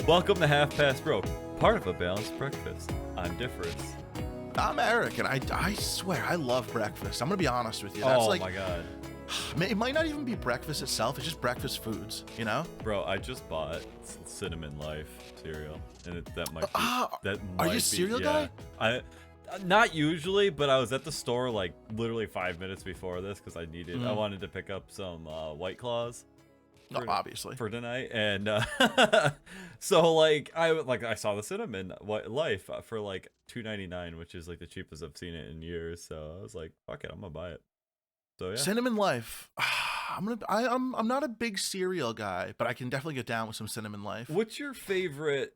Welcome to Half Past Broke, part of a balanced breakfast. I'm Difference. I'm Eric, and I swear I love breakfast. I'm gonna be honest with you. That's Oh my god. It might not even be breakfast itself. It's just breakfast foods, you know? Bro, I just bought Cinnamon Life cereal, and that might be. That Are might you a cereal guy? Not usually, but I was at the store like literally 5 minutes before this because I wanted to pick up some White Claws. Obviously. For tonight, and so I saw the Cinnamon Life for like $2.99, which is like the cheapest I've seen it in years. So I was like, fuck it, I'm gonna buy it. So yeah, Cinnamon Life. I'm not a big cereal guy, but I can definitely get down with some Cinnamon Life. What's your favorite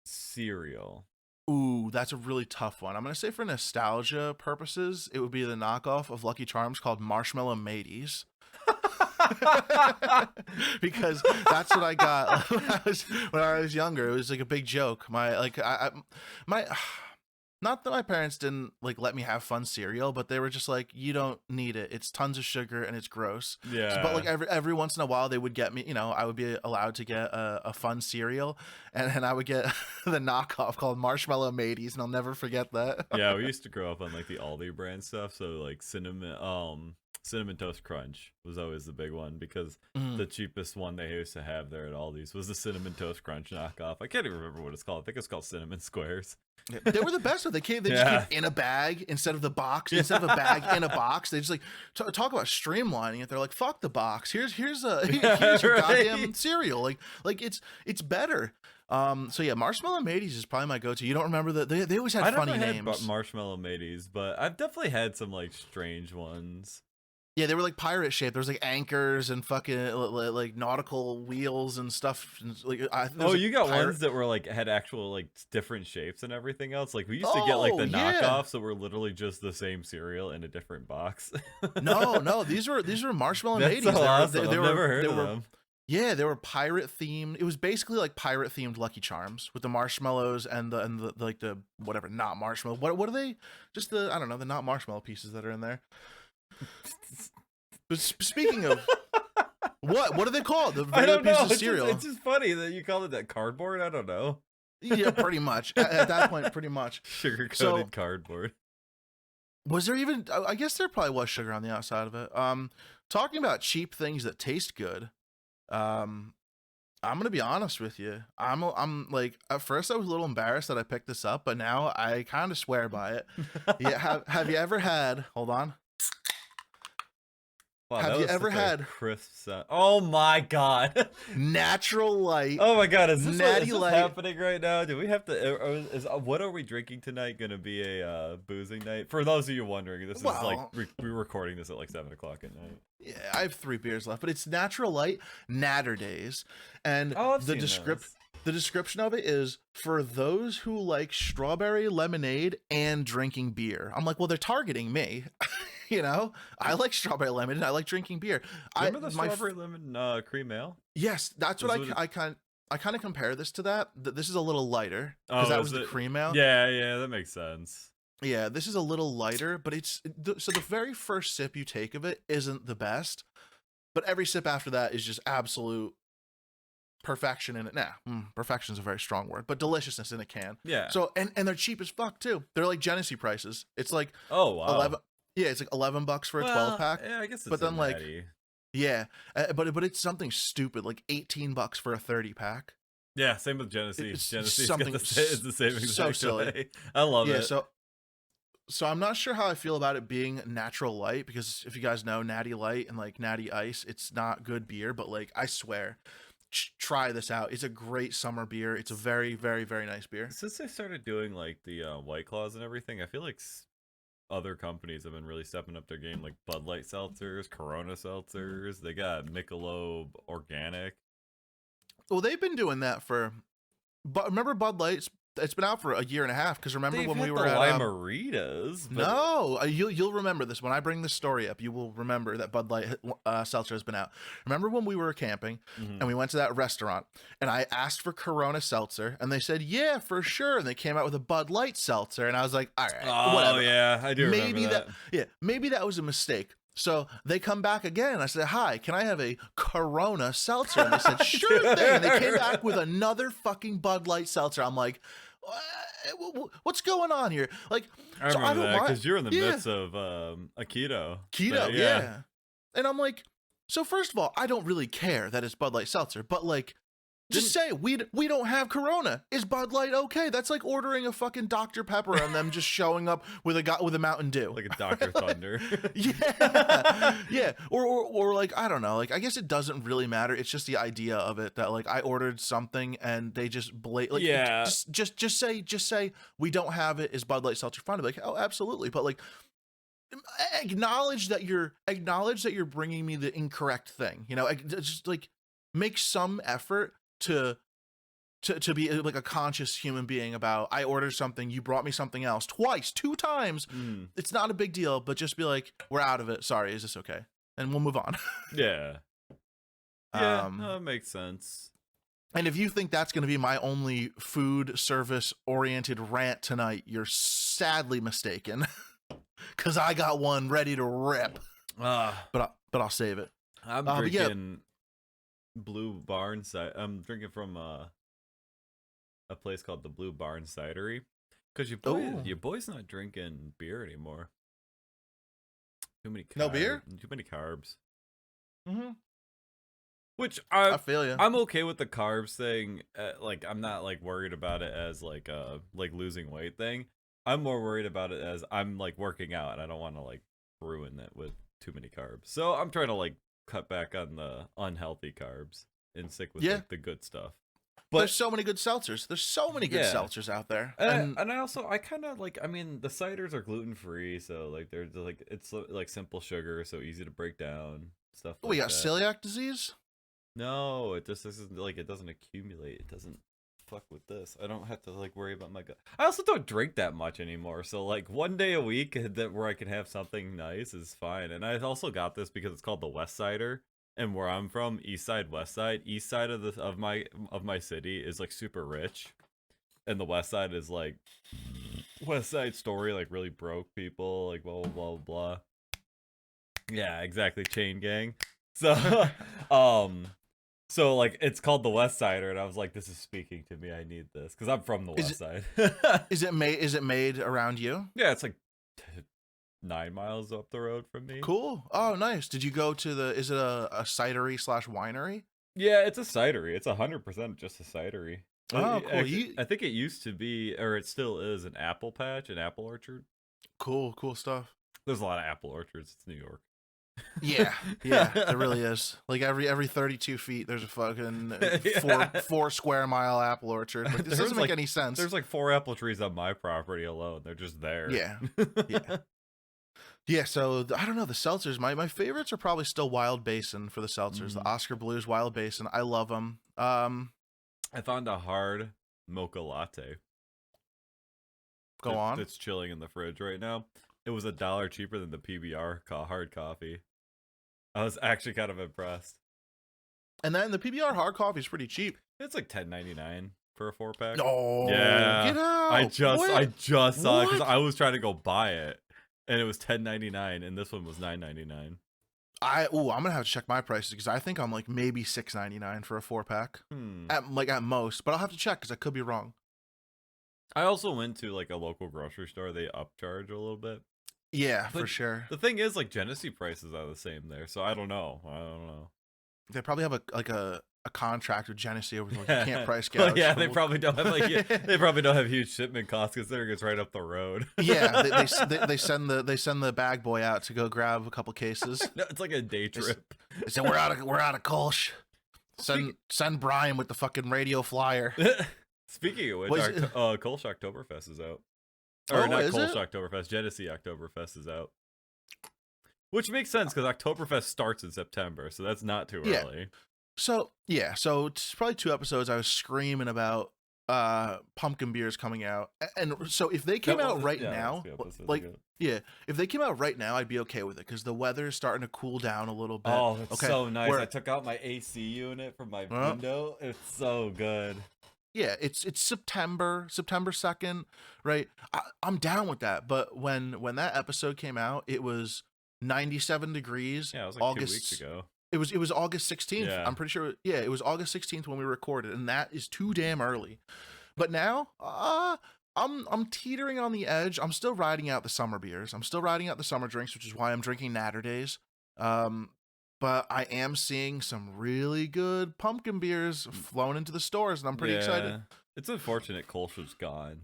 cereal? Ooh, that's a really tough one. I'm gonna say for nostalgia purposes, it would be the knockoff of Lucky Charms called Marshmallow Mateys. Because that's what I got when I was younger. It was like a big joke. Not that my parents didn't like let me have fun cereal, but they were just like, you don't need it. It's tons of sugar and it's gross. Yeah. But like every once in a while they would get me, I would be allowed to get a fun cereal, and I would get the knockoff called Marshmallow Mateys, and I'll never forget that. Yeah, we used to grow up on like the Aldi brand stuff, so like Cinnamon Toast Crunch was always the big one because the cheapest one they used to have there at Aldi's was the Cinnamon Toast Crunch knockoff. I can't even remember what it's called. I think it's called Cinnamon Squares. Yeah, they were the best. They just came in a bag instead of the box. Instead of a bag in a box, they just like talk about streamlining it. They're like, "Fuck the box. Here's your goddamn cereal." Like it's better. So yeah, Marshmallow Mateys is probably my go-to. You don't remember that they always had funny names. Marshmallow Mateys, but I've definitely had some like strange ones. Yeah, they were like pirate shaped. There was like anchors and fucking like nautical wheels and stuff. And, like, you got ones that were like had actual like different shapes and everything else. Like we used to get like the knockoffs that were literally just the same cereal in a different box. no, these were Marshmallow Mateys. That's so awesome. I've never heard of them. Yeah, they were pirate themed. It was basically like pirate themed Lucky Charms with the marshmallows and the like the whatever not marshmallow. What are they? Just the I don't know the not marshmallow pieces that are in there. But speaking of what are they called? The I don't know. Piece of cereal. It's just funny that you call it that cardboard. I don't know. Yeah, pretty much. At that point, pretty much. Sugar-coated cardboard. Was there even? I guess there probably was sugar on the outside of it. Talking about cheap things that taste good. I'm gonna be honest with you. I'm like at first I was a little embarrassed that I picked this up, but now I kind of swear by it. Yeah. Have you ever had? Hold on. Wow, have you ever had crisp sound? Oh my god. Natural Light? Oh my god, is this Natty Light happening right now? Do we have to what are we drinking tonight gonna be a boozing night? For those of you wondering, this is like we're recording this at like 7 o'clock at night. Yeah, I have 3 beers left, but it's Natural Light Natter Days, and the description of it is for those who like strawberry lemonade and drinking beer. I'm like, well, they're targeting me. I like strawberry lemonade. I like drinking beer. Remember the strawberry lemon cream ale? Yes, that's what I kind of compare this to that. This is a little lighter because that was the cream ale. Yeah, that makes sense. Yeah, this is a little lighter, but so the very first sip you take of it isn't the best, but every sip after that is just absolute perfection in it. Perfection is a very strong word, but deliciousness in a can. Yeah. So and they're cheap as fuck too. They're like Genesee prices. It's like oh wow. 11. Yeah, it's like $11 for a 12 pack. Yeah, I guess. It's but then like natty. Yeah, but it's something stupid like $18 for a 30 pack. Yeah, same with Genesee. Genesee's something it's the same exact so silly. way. I love it. So I'm not sure how I feel about it being Natural Light, because if you guys know Natty Light and like Natty Ice, it's not good beer, but like I swear, try this out. It's a great summer beer. It's a very, very, very nice beer. Since they started doing like the White Claws and everything, I feel like other companies have been really stepping up their game, like Bud Light seltzers, Corona seltzers. They got Michelob Organic. Well, they've been doing that but remember Bud Light's? It's been out for a year and a half, because remember when we were at Lime-A-Ritas. No, you'll remember this when I bring this story up. You will remember that Bud Light seltzer has been out. Remember when we were camping and we went to that restaurant and I asked for Corona seltzer and they said yeah for sure, and they came out with a Bud Light seltzer and I was like, all right, whatever. Yeah, I do remember that. Maybe that was a mistake. So they come back again. I said, "Hi, can I have a Corona seltzer?" And they said, "Sure thing." And they came back with another fucking Bud Light seltzer. I'm like, what's going on here? Like, I so remember don't that mind. because you're in the Yeah. midst of a keto. Keto, thing, yeah. And I'm like, so first of all, I don't really care that it's Bud Light seltzer, but like, just say we don't have Corona. Is Bud Light okay? That's like ordering a fucking Dr. Pepper and them just showing up with a Mountain Dew, like a Dr. Thunder. yeah, yeah, or like, I don't know. Like, I guess it doesn't really matter. It's just the idea of it that like I ordered something and they just like, Yeah. just say we don't have it. Is Bud Light seltzer fine? Like, oh, absolutely. But like, acknowledge that you're bringing me the incorrect thing. You know, just like make some effort to be like a conscious human being about, I ordered something, you brought me something else twice, 2 times. It's not a big deal, but just be like, we're out of it. Sorry, is this okay? And we'll move on. Yeah. Yeah, that makes sense. And if you think that's going to be my only food service oriented rant tonight, you're sadly mistaken. Cause I got one ready to rip. But I'll save it. I'm drinking Blue Barn Cider. I'm drinking from a place called the Blue Barn Cidery. Cause your boy's not drinking beer anymore. Too many carbs. No beer? Too many carbs. Mm-hmm. Which I feel you. I'm okay with the carbs thing. Like, I'm not like worried about it as like losing weight thing. I'm more worried about it as I'm like working out and I don't want to like ruin it with too many carbs. So I'm trying to like cut back on the unhealthy carbs and stick with like, the good stuff. But there's so many good seltzers. There's so many good seltzers out there. And I kind of like, I mean, the ciders are gluten free, so like they're like, it's like simple sugar, so easy to break down, stuff like we got that. celiac disease? No, it just isn't like, it doesn't accumulate. It doesn't fuck with this. I don't have to like worry about my gut. I also don't drink that much anymore, so like one day a week that where I can have something nice is fine. And I also got this because it's called the West Sider, and where I'm from, east side, west side of my city is like super rich, and the west side is like West Side Story, like really broke people, like blah blah blah blah. Yeah, exactly, chain gang. So so like it's called the West Sider, and I was like, this is speaking to me. I need this because I'm from the West Side. Is it made around you? Yeah, it's like 9 miles up the road from me. Cool. Oh, nice. Did you go to is it a cidery / winery? Yeah, it's a cidery. It's 100% just a cidery. Oh, cool. I think it used to be, or it still is, an apple patch, an apple orchard. Cool stuff. There's a lot of apple orchards. It's New York. Yeah, there really is. Like every 32 feet, there's a fucking 4 square mile apple orchard. Like, this doesn't make any sense. There's like 4 apple trees on my property alone. They're just there. Yeah. Yeah, so I don't know, the seltzers, my favorites are probably still Wild Basin for the seltzers. The Oscar Blues Wild Basin, I love them. I found a hard mocha latte. Go on. It's chilling in the fridge right now. It was $1 cheaper than the PBR hard coffee. I was actually kind of impressed. And then the PBR hard coffee is pretty cheap. It's like $10.99 for a 4-pack. Oh, yeah. Get out. I just saw it because I was trying to go buy it, and it was $10.99, and this one was $9.99. I'm gonna have to check my prices because I think I'm like maybe $6.99 for a 4-pack, at most. But I'll have to check because I could be wrong. I also went to like a local grocery store. They upcharge a little bit. Yeah, but for sure. The thing is, like, Genesee prices are the same there, so I don't know. They probably have a contract with Genesee over there. You can't price gouge. Yeah, they probably don't have they probably don't have huge shipment costs considering it's right up the road. Yeah, they send the bag boy out to go grab a couple cases. No, it's like a day trip. They said we're out of Kolsch. Send Brian with the fucking radio flyer. Speaking of which, Kolsch Oktoberfest is out. Or not Kolsch Oktoberfest, Genesee Oktoberfest is out. Which makes sense because Oktoberfest starts in September, so that's not too early. So it's probably 2 episodes I was screaming about pumpkin beers coming out. And so if they came out right now, if they came out right now, I'd be okay with it because the weather's starting to cool down a little bit. Oh, it's so nice. I took out my AC unit from my window. It's so good. Yeah, it's September 2nd, right? I'm down with that. But when that episode came out, it was 97 degrees. Yeah, it was like August 2 weeks ago. It was August 16th. Yeah. I'm pretty sure. Yeah, it was August 16th when we recorded, and that is too damn early. But now, I'm teetering on the edge. I'm still riding out the summer beers. I'm still riding out the summer drinks, which is why I'm drinking Natter Days. But I am seeing some really good pumpkin beers flowing into the stores, and I'm pretty excited. It's unfortunate Kolsch's gone.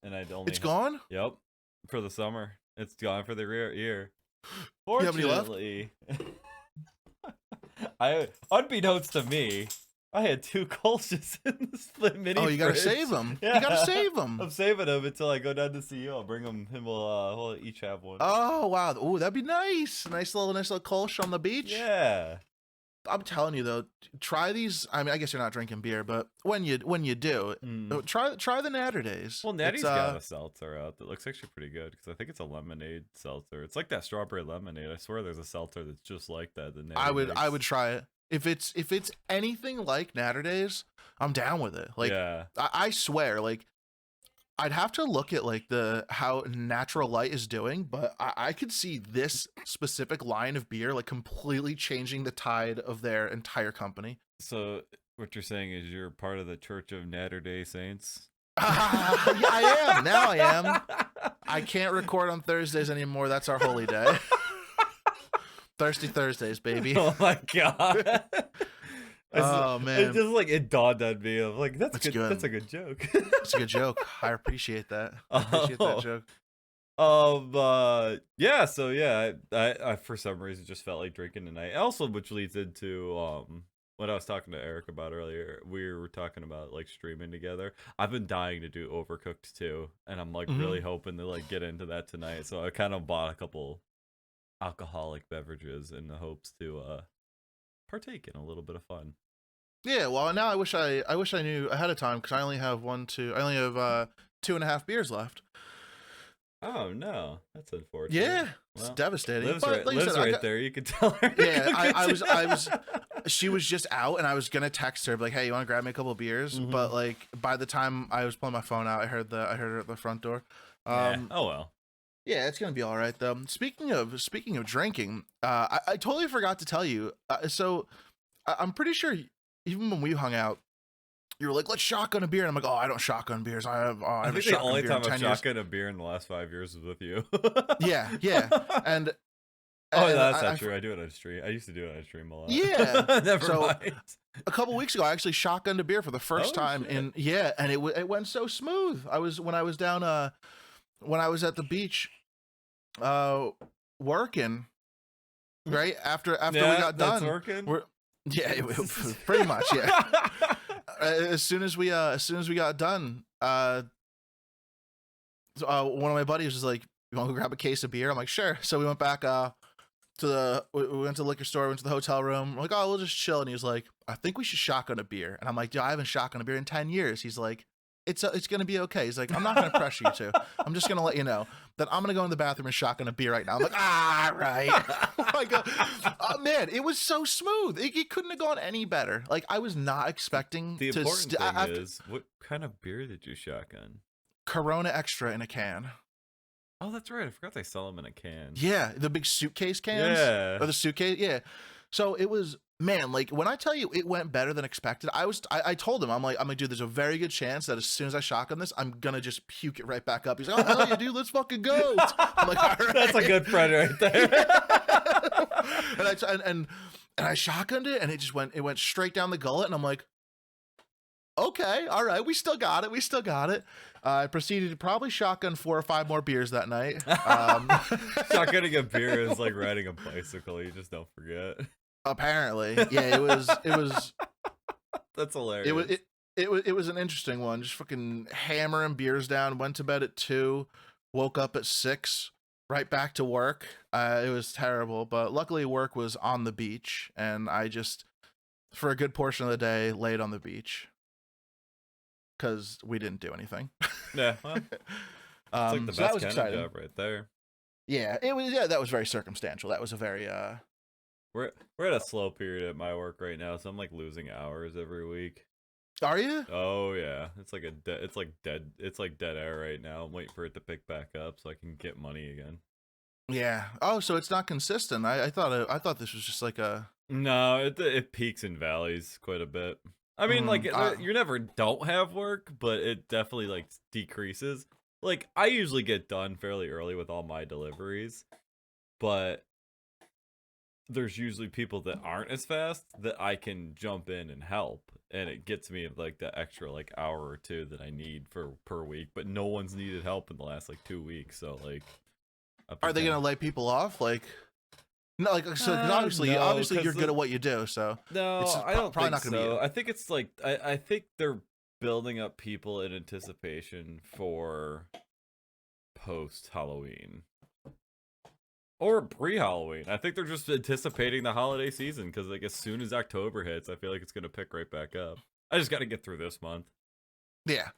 And It's gone? Yep. For the summer. It's gone for the year. You have any left? Fortunately, unbeknownst to me, I had 2 Kolsch's in the split mini. Oh, you gotta fridge. save them. Yeah. You gotta save them. I'm saving them until I go down to see you. I'll bring them. We'll each have one. Oh wow! Oh, that'd be nice. Nice little Kolsch on the beach. Yeah. I'm telling you though, try these. I mean, I guess you're not drinking beer, but when you do, try the Natter Days. Well, Natty's got a seltzer out that looks actually pretty good because I think it's a lemonade seltzer. It's like that strawberry lemonade. I swear there's a seltzer that's just like that. I would try it. If it's anything like Natter Days, I'm down with it. Like, yeah. I swear, like, I'd have to look at like how Natural Light is doing, but I could see this specific line of beer like completely changing the tide of their entire company. So what you're saying is you're part of the Church of Natter Day Saints? Yeah, I am. Now I am. I can't record on Thursdays anymore. That's our holy day. Thirsty Thursdays, baby. Oh my god. Oh man, it just like it dawned on me of like that's good. That's a good joke. It's a good joke. I appreciate that. I appreciate that joke. Yeah. So yeah, I for some reason just felt like drinking tonight. Also, which leads into what I was talking to Eric about earlier. We were talking about like streaming together. I've been dying to do Overcooked too, and I'm like really hoping to like get into that tonight. So I kind of bought a couple alcoholic beverages in the hopes to partake in a little bit of fun. Yeah, well, now I wish I knew ahead of time because I only have 2.5 beers left. Oh no, that's unfortunate. Yeah, it's devastating. Lives but right, like there. You can tell her. Yeah, I was. She was just out, and I was gonna text her like, "Hey, you want to grab me a couple of beers?" But like by the time I was pulling my phone out, I heard her at the front door. Oh well. Yeah, it's gonna be all right though. Speaking of drinking, I totally forgot to tell you. So I'm pretty sure even when we hung out, you were like, "Let's shotgun a beer," and I'm like, "Oh, I don't shotgun beers. I think the only time I've shotgunned a beer in the last 5 years was with you. Yeah, and that's not true. I do it on stream. I used to do it on stream a lot. Yeah, Never mind. A couple weeks ago, I actually shotgunned a beer for the first time and it went so smooth. When I was down when I was at the beach working right after we got done working. Pretty much, yeah. As soon as we got done, one of my buddies was like, "You want to go grab a case of beer?" I'm like, "Sure." So we went back we went to the liquor store, went to the hotel room. We're like, "Oh, we'll just chill." And he was like, "I think we should shotgun a beer." And I'm like, "Dude, I haven't shotgun a beer in 10 years." He's like, It's gonna be okay. He's like, "I'm not gonna pressure you to. I'm just gonna let you know that I'm gonna go in the bathroom and shotgun a beer right now." I'm like, right. Like, man, it was so smooth. It couldn't have gone any better. Like, I was not expecting. The important thing is, what kind of beer did you shotgun? Corona Extra in a can. Oh, that's right. I forgot they sell them in a can. Yeah, the big suitcase cans. Yeah, or the suitcase. Yeah. So it was. Man, like when I tell you it went better than expected, I told him, I'm like, dude, there's a very good chance that as soon as I shotgun this, I'm gonna just puke it right back up. He's like, "Oh hell yeah, dude, let's fucking go." I'm like, "All right." That's a good friend right there. and I shotgunned it, and it went straight down the gullet, and I'm like, "Okay, all right, we still got it. I proceeded to probably shotgun 4 or 5 more beers that night. Shotgunning a beer is like riding a bicycle. You just don't forget. Apparently, yeah, it was. That's hilarious. It was an interesting one. Just fucking hammering beers down. Went to bed at 2, woke up at 6, right back to work. It was terrible, but luckily work was on the beach, and I just, for a good portion of the day, laid on the beach because we didn't do anything. Yeah, well, it's like the best kind of job right there. Yeah, it was. Yeah, that was very circumstantial. That was a very We're at a slow period at my work right now, so I'm like losing hours every week. Are you? Oh yeah, it's like dead air right now. I'm waiting for it to pick back up so I can get money again. Yeah. Oh, so it's not consistent. I thought this was just like a. No, it peaks and valleys quite a bit. I mean, like you never don't have work, but it definitely like decreases. Like I usually get done fairly early with all my deliveries, but there's usually people that aren't as fast that I can jump in and help, and it gets me like the extra like hour or two that I need for per week. But no one's needed help in the last like 2 weeks, so like. Are they gonna lay people off? Like, no, like so 'cause obviously no, you're good at what you do. So no, it's I don't probably think not gonna so. be. I think it's like I think they're building up people in anticipation for post Halloween or pre Halloween. I think they're just anticipating the holiday season because like as soon as October hits, I feel like it's gonna pick right back up. I just got to get through this month. Yeah,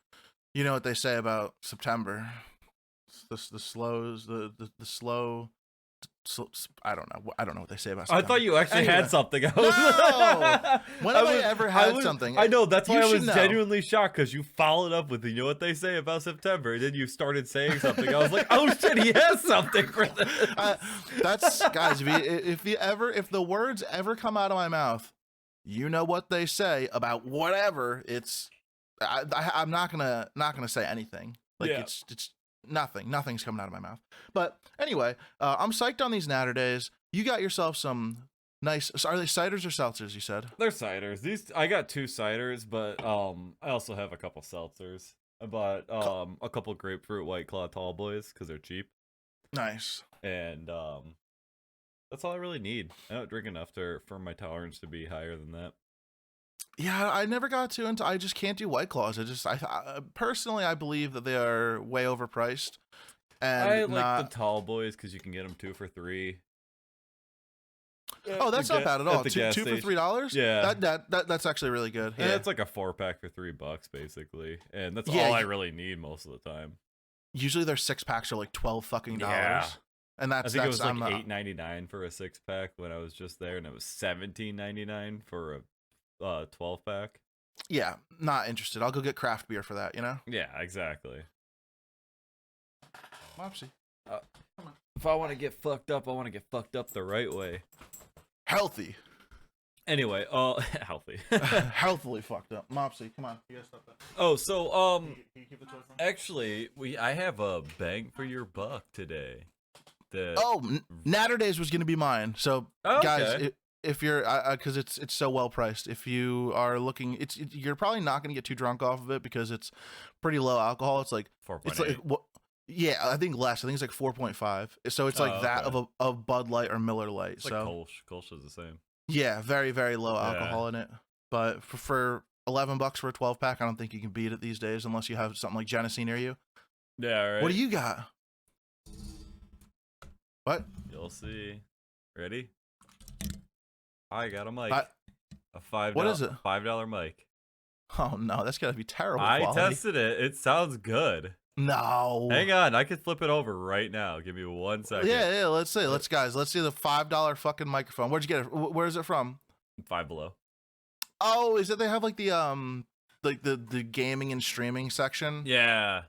you know what they say about September. The slows the slow. I don't know what they say about September. I thought you actually had something. No! When have I ever had something? I know, that's why I was know. genuinely shocked because you followed up with, you know what they say about September, and then you started saying something. I was like, oh shit, he has something for this. That's guys. If the words ever come out of my mouth, you know what they say about whatever. It's I'm not gonna say anything. Like it's nothing's coming out of my mouth. But anyway, I'm psyched on these natter days. You got yourself some nice. Are they ciders or seltzers? You said they're ciders. These I got 2 ciders, but I also have a couple seltzers. I bought a couple grapefruit White Claw tall boys because they're cheap. Nice. And that's all I really need. I don't drink enough for my tolerance to be higher than that. Yeah, I never got too into. I just can't do White Claws. I personally, I believe that they are way overpriced. And I like the tall boys because you can get them 2 for $3. Oh, that's not bad at all. Two for $3. Yeah, that's actually really good. Yeah, it's like a 4-pack for $3 basically, and that's all I really need most of the time. Usually their 6-packs are like $12 fucking. Yeah. And I think it was like $8.99 for a 6-pack when I was just there, and it was $17.99 for a 12-pack. Yeah, not interested. I'll go get craft beer for that, you know? Yeah, exactly. Mopsy. If I want to get fucked up, I want to get fucked up the right way. Healthy. Anyway, healthy. Healthily fucked up. Mopsy, come on. You gotta stop that. Oh, so, Can you keep the toy from? actually, I have a bang for your buck today. Natter Days was gonna be mine. So, guys, if you're, because it's so well priced. If you are looking, you're probably not gonna get too drunk off of it because it's pretty low alcohol. It's like 4.8. It's like yeah, I think less. I think it's like 4.5. So it's like that of a Bud Light or Miller Light. It's like Kolsch is the same. Yeah, very very low alcohol in it. But for $11 for a 12-pack, I don't think you can beat it these days unless you have something like Genesee near you. Yeah, right. What do you got? What? You'll see. Ready? I got a mic. a $5. What is it? $5 mic. Oh no, that's gotta be terrible. I quality. tested it. It sounds good. No. Hang on, I can flip it over right now. Give me 1 second. Yeah. Let's see. Let's see the $5 fucking microphone. Where'd you get it? Where is it from? Five Below. Oh, is it? They have like the gaming and streaming section. Yeah.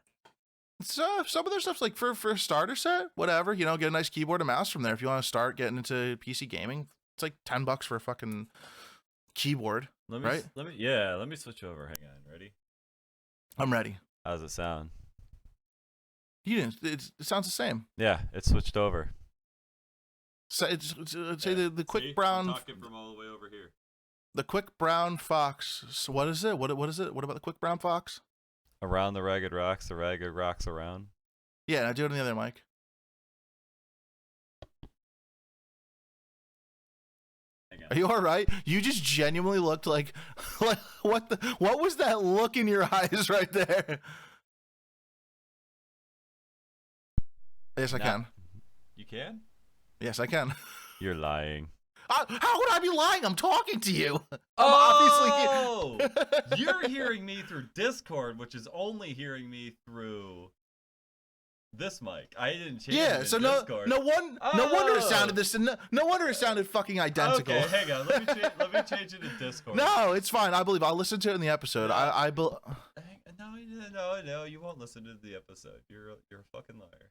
So some of their stuff's like for a starter set, whatever. You know, get a nice keyboard and mouse from there if you want to start getting into PC gaming. It's like $10 for a fucking keyboard. Let me switch over. Hang on. Ready? I'm ready. How does it sound? You didn't. It sounds the same. Yeah, it switched over. So say the quick brown. I'm talking from all the way over here. The quick brown fox. So what is it? What is it? What about the quick brown fox? Around the ragged rocks around. Yeah, now do it on the other mic. Are you all right? You just genuinely looked like what was that look in your eyes right there? Yes, I can. You can? Yes, I can. You're lying. How would I be lying? I'm talking to you. Oh, you're hearing me through Discord, which is only hearing me through this mic. I didn't change it in Discord. No wonder it sounded this. No wonder it sounded fucking identical. Okay, hang on. Let me change it in Discord. No, it's fine. I believe I'll listen to it in the episode. No, you won't listen to the episode. You're a fucking liar.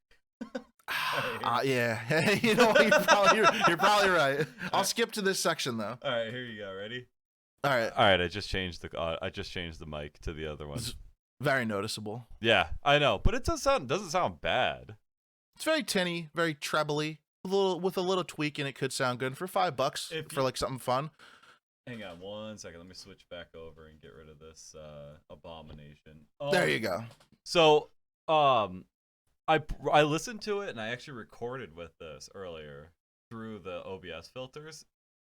Yeah. You know what? You're probably right. I'll skip to this section though. All right, here you go. Ready? All right. All right, I just changed the mic to the other one. It's very noticeable. Yeah, I know, but it doesn't sound bad. It's very tinny, very trebly. With a little tweak, and it could sound good for $5 for like something fun. Hang on 1 second. Let me switch back over and get rid of this abomination. There you go. So, I listened to it and I actually recorded with this earlier through the OBS filters.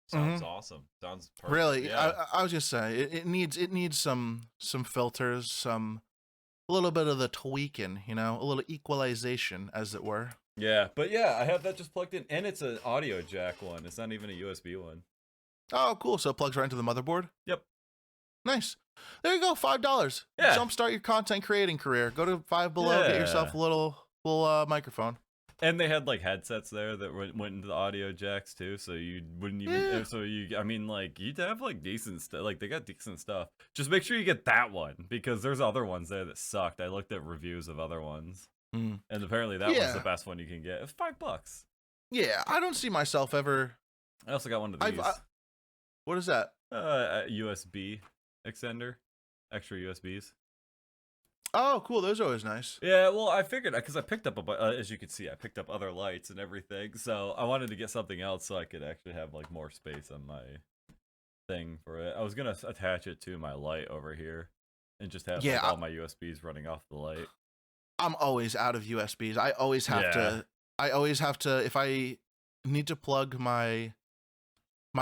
Sounds awesome. Sounds perfect. Really, yeah. I was just saying it needs some filters, a little bit of the tweaking, a little equalization, as it were. Yeah, but yeah, I have that just plugged in, and it's an audio jack one. It's not even a USB one. Oh, cool! So it plugs right into the motherboard. Yep. Nice. There you go. $5. Yeah. Jumpstart your content creating career. Go to Five Below. Yeah. Get yourself a little microphone. And they had like headsets there that went into the audio jacks too, so you wouldn't even. Yeah. So I mean, like you'd have like decent stuff. Like they got decent stuff. Just make sure you get that one because there's other ones there that sucked. I looked at reviews of other ones, and apparently that one's the best one you can get. It's $5. Yeah, I don't see myself ever. I also got one of these. What is that? A USB extender, extra USBs. Oh, cool. Those are always nice. Yeah, well, I figured because I picked up as you can see, I picked up other lights and everything. So I wanted to get something else so I could actually have like more space on my thing for it. I was gonna attach it to my light over here and just have like, all my USBs running off the light. I'm always out of USBs. I always have to. I always have to. If I need to plug my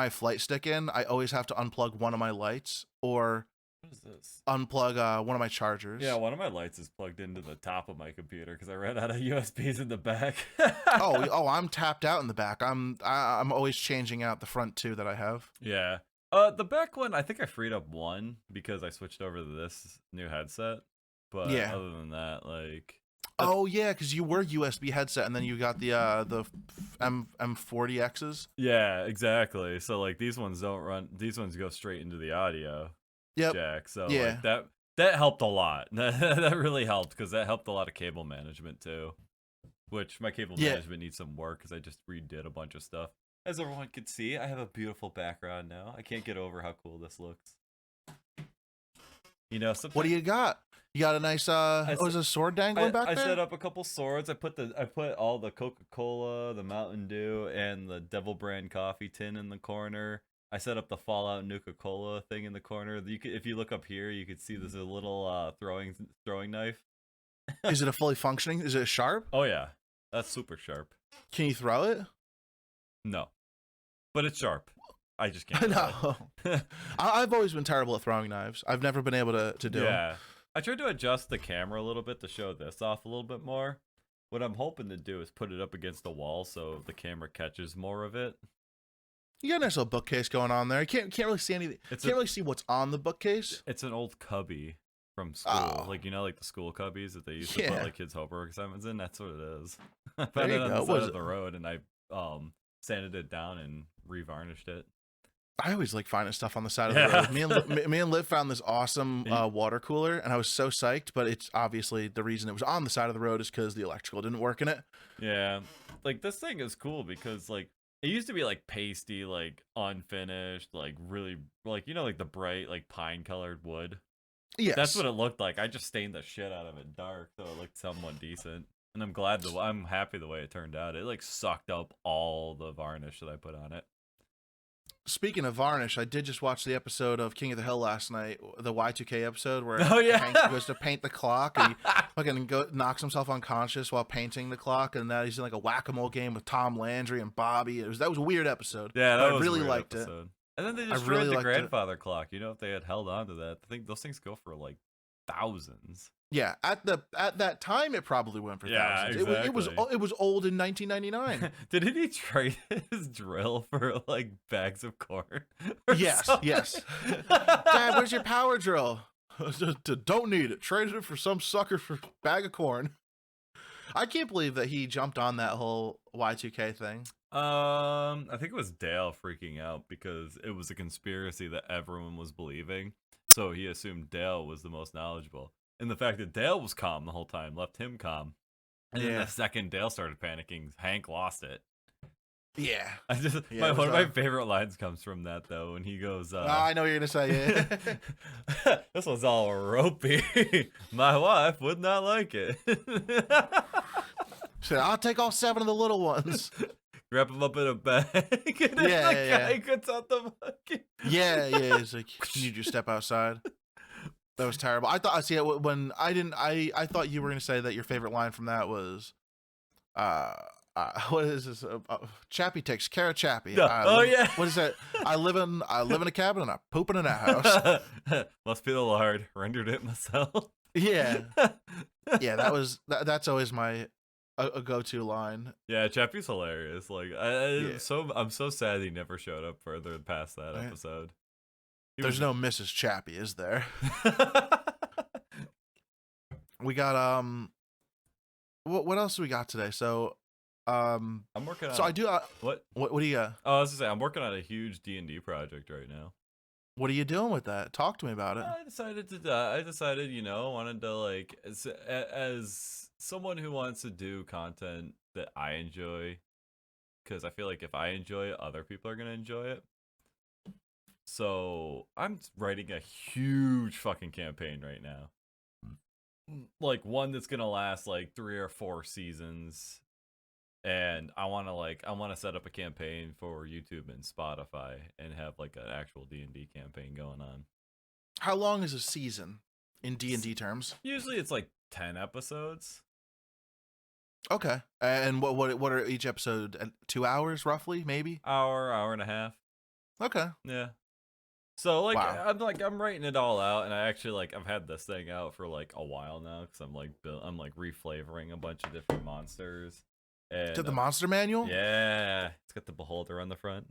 flight stick in, I always have to unplug one of my lights or what is this? Unplug one of my chargers. Yeah, one of my lights is plugged into the top of my computer because I ran out of USBs in the back. I'm tapped out in the back. I'm always changing out the front two that I have. Yeah. The back one, I think I freed up one because I switched over to this new headset. But other than that, like. Oh yeah, because you were USB headset, and then you got the M40Xs. Yeah, exactly. So like these ones don't run. These ones go straight into the audio jack. So like that helped a lot. That really helped because that helped a lot of cable management too. Which my cable management needs some work because I just redid a bunch of stuff. As everyone could see, I have a beautiful background now. I can't get over how cool this looks. What do you got? You got a nice was a sword dangling back there? I set up a couple swords. I put all the Coca-Cola, the Mountain Dew, and the Devil Brand coffee tin in the corner. I set up the Fallout Nuka-Cola thing in the corner. If you look up here, you could see there's a little throwing knife. Is it a fully functioning? Is it sharp? Oh yeah, that's super sharp. Can you throw it? No, but it's sharp. I just can't. No. I've always been terrible at throwing knives. I've never been able to do them. Yeah. I tried to adjust the camera a little bit to show this off a little bit more. What I'm hoping to do is put it up against the wall so the camera catches more of it. You got a nice little bookcase going on there. You can't really see anything. Can't really see what's on the bookcase. It's an old cubby from school. Like like the school cubbies that they used to put like kids' homework assignments in. That's what it is. I found it on the side of the road and I sanded it down and revarnished it. I always like finding stuff on the side of the road. Me and Liv found this awesome water cooler, and I was so psyched. But it's obviously the reason it was on the side of the road is because the electrical didn't work in it. Yeah, like this thing is cool because like it used to be like pasty, like unfinished, like really like like the bright like pine colored wood. Yes, that's what it looked like. I just stained the shit out of it dark, so it looked somewhat decent. And I'm happy the way it turned out. It like sucked up all the varnish that I put on it. Speaking of varnish, I did just watch the episode of King of the Hill last night, the Y2K episode where Hank goes to paint the clock and he fucking knocks himself unconscious while painting the clock, and now he's in like a whack-a-mole game with Tom Landry and Bobby. That was a weird episode. Yeah, I really liked it. And then they destroyed the grandfather clock. If they had held on to that, I think those things go for like thousands. Yeah, at that time it probably went for thousands. Exactly. It was old in 1999. Didn't he trade his drill for like bags of corn? Yes. Dad, where's your power drill? Don't need it. Traded it for some sucker for a bag of corn. I can't believe that he jumped on that whole Y2K thing. I think it was Dale freaking out because it was a conspiracy that everyone was believing. So he assumed Dale was the most knowledgeable. And the fact that Dale was calm the whole time left him calm. And then the second Dale started panicking, Hank lost it. Yeah. One of my favorite lines comes from that though, when he goes, I know what you're gonna say. Yeah. This was all ropey. My wife would not like it. Said, I'll take all 7 of the little ones. Wrap him up in a bag. And guy gets out the bucket. Yeah. He's like, need you to step outside. That was terrible. I thought, see, when I didn't, I thought you were gonna say that your favorite line from that was, what is this? Chappie takes care of Chappie. Yeah. What is that? I live in a cabin and I poop in an outhouse. Must be the Lord. Rendered it myself. Yeah. That's always my a go-to line. Yeah, Chappie's hilarious. Like I'm so sad he never showed up further past that episode. There's no Mrs. Chappie, is there? We got what else do we got today? So I'm working on. So I do. What do you got? Oh, I was gonna say I'm working on a huge D&D project right now. What are you doing with that? Talk to me about it. I decided, wanted to like as someone who wants to do content that I enjoy, because I feel like if I enjoy it, other people are gonna enjoy it. So I'm writing a huge fucking campaign right now. Like one that's gonna last like 3 or 4 seasons. And I want to set up a campaign for YouTube and Spotify and have like an actual D&D campaign going on. How long is a season in D&D terms? Usually it's like 10 episodes. Okay. And what are each episode? 2 hours roughly, maybe? Hour and a half. Okay. Yeah. So like wow. I'm writing it all out, and I actually I've had this thing out for like a while now because I'm reflavoring a bunch of different monsters. And, to the monster manual? Yeah, it's got the beholder on the front.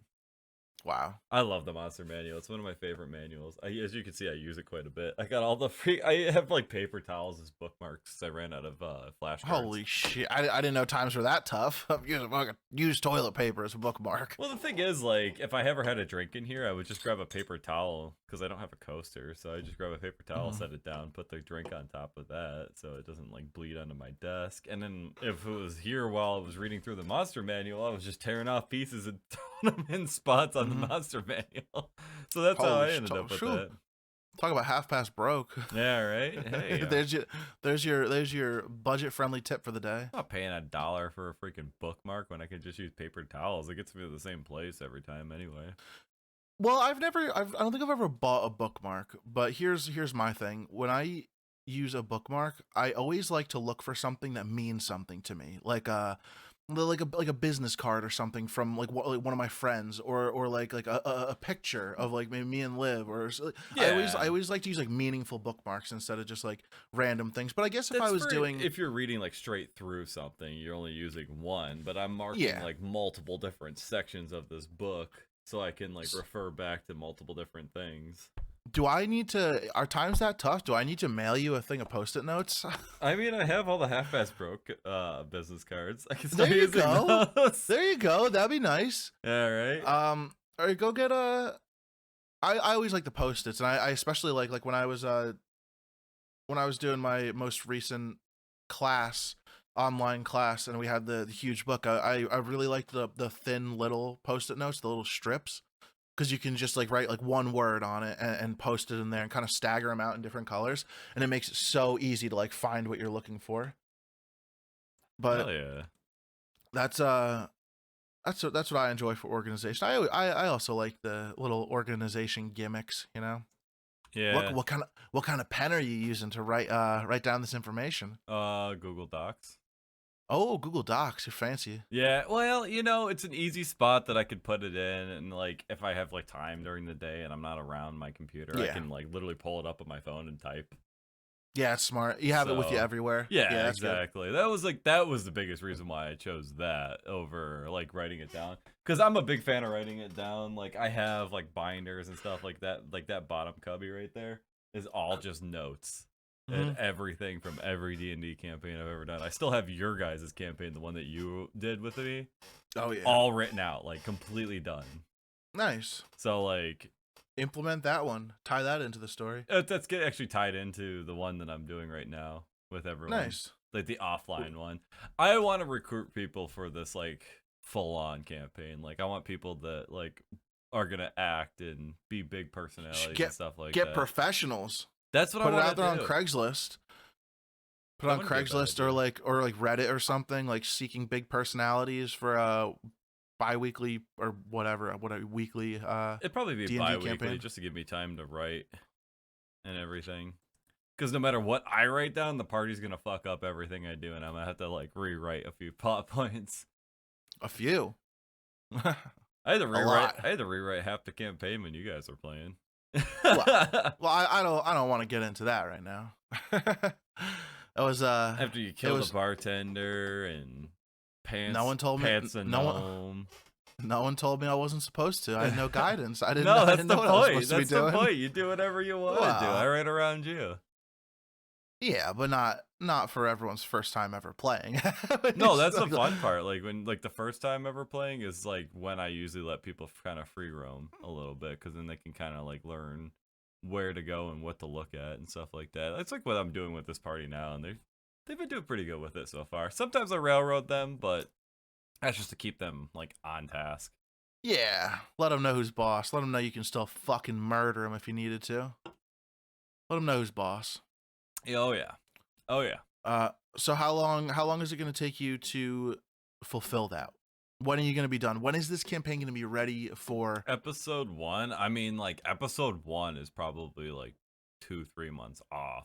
Wow. I love the monster manual. It's one of my favorite manuals. As you can see, I use it quite a bit. I got all the I have like paper towels as bookmarks. I ran out of flashcards. Holy shit! I didn't know times were that tough. Use toilet paper as a bookmark. Well, the thing is, like, if I ever had a drink in here, I would just grab a paper towel because I don't have a coaster. So I just grab a paper towel, set it down, put the drink on top of that, so it doesn't like bleed onto my desk. And then if it was here while I was reading through the monster manual, I was just tearing off pieces and throwing them in spots on the monster manual. So that's how I ended up with that. Talk about half past broke. Yeah, right. Hey, there's your budget friendly tip for the day. I'm not paying $1 for a freaking bookmark when I can just use paper towels. It gets me to the same place every time anyway. Well, I don't think I've ever bought a bookmark, but here's my thing. When I use a bookmark, I always like to look for something that means something to me, like a business card or something from like one of my friends, or like a picture of like maybe me and Liv, or yeah. I always like to use like meaningful bookmarks instead of just like random things. But I guess if you're reading like straight through something, you're only using one. But I'm marking like multiple different sections of this book so I can like refer back to multiple different things. Do I need to? Are times that tough? Do I need to mail you a thing of Post-it notes? I mean, I have all the half-ass broke business cards. I can start using those. There you go. That'd be nice. Yeah, right. All right, go get a. I always like the Post-its, and I especially like when I was doing my most recent online class, and we had the huge book. I really liked the thin little Post-it notes, the little strips. Because you can just like write like one word on it and post it in there and kind of stagger them out in different colors, and it makes it so easy to like find what you're looking for. But hell yeah, that's what I enjoy for organization. I also like the little organization gimmicks, you know. Yeah. What kind of pen are you using to write down this information? Google Docs. Oh, Google Docs, you're fancy. Yeah, well, it's an easy spot that I could put it in, and like if I have like time during the day and I'm not around my computer, I can like literally pull it up on my phone and type. Yeah, it's smart. You have it with you everywhere. Yeah, exactly. Good. That was the biggest reason why I chose that over like writing it down, because I'm a big fan of writing it down. Like I have like binders and stuff like that bottom cubby right there is all just notes. And everything from every D&D campaign I've ever done. I still have your guys' campaign, the one that you did with me. Oh yeah. All written out, like completely done. Nice. So like implement that one. Tie that into the story. That's actually tied into the one that I'm doing right now with everyone. Nice. like the offline one. I want to recruit people for this like full on campaign. Like I want people that like are gonna act and be big personalities and stuff like that. Get professionals. That's what Put I it want out there to on do. Craigslist. Put it on Craigslist or like Reddit or something, like seeking big personalities for a bi-weekly or whatever weekly It'd probably be D&D bi-weekly campaign. just to give me time to write and everything. Because no matter what I write down, the party's gonna fuck up everything I do, and I'm gonna have to like rewrite a few plot points. A few. I had to rewrite half the campaign when you guys were playing. well, I don't want to get into that right now. It was after you killed the bartender and pants. No one told me. No one told me I wasn't supposed to. I had no guidance. I didn't. No, that's I didn't know the what I was point. supposed to That's be the doing. point. You do whatever you want to do. I write around you. Yeah, but not for everyone's first time ever playing. No, that's the fun part. Like when the first time ever playing is like when I usually let people kind of free roam a little bit, because then they can kind of like learn where to go and what to look at and stuff like that. That's like what I'm doing with this party now, and they've been doing pretty good with it so far. Sometimes I railroad them, but that's just to keep them like on task. Yeah, let them know who's boss. Let them know you can still fucking murder them if you needed to. Let them know who's boss. Oh yeah. So how long is it going to take you to fulfill that? When are you going to be done? When is this campaign going to be ready for episode 1? I mean, like episode 1 is probably like 2-3 months off.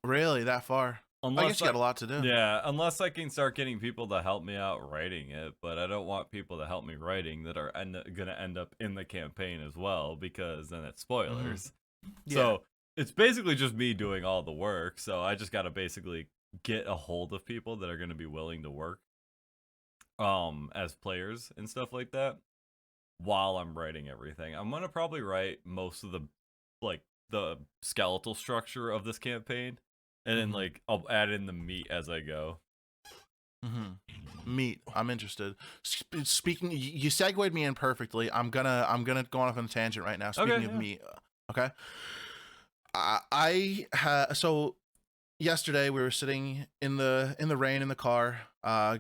Really, that far? I guess you got a lot to do. Yeah, unless I can start getting people to help me out writing it, but I don't want people to help me writing that are gonna end up in the campaign as well, because then it's spoilers. Mm-hmm. So yeah. It's basically just me doing all the work, so I just gotta basically get a hold of people that are gonna be willing to work as players and stuff like that while I'm writing everything. I'm gonna probably write most of the skeletal structure of this campaign, and then like I'll add in the meat as I go. Meat. I'm interested. Speaking, you segued me in perfectly. I'm gonna go off on a tangent right now. Speaking of meat, okay. So yesterday we were sitting in the rain in the car,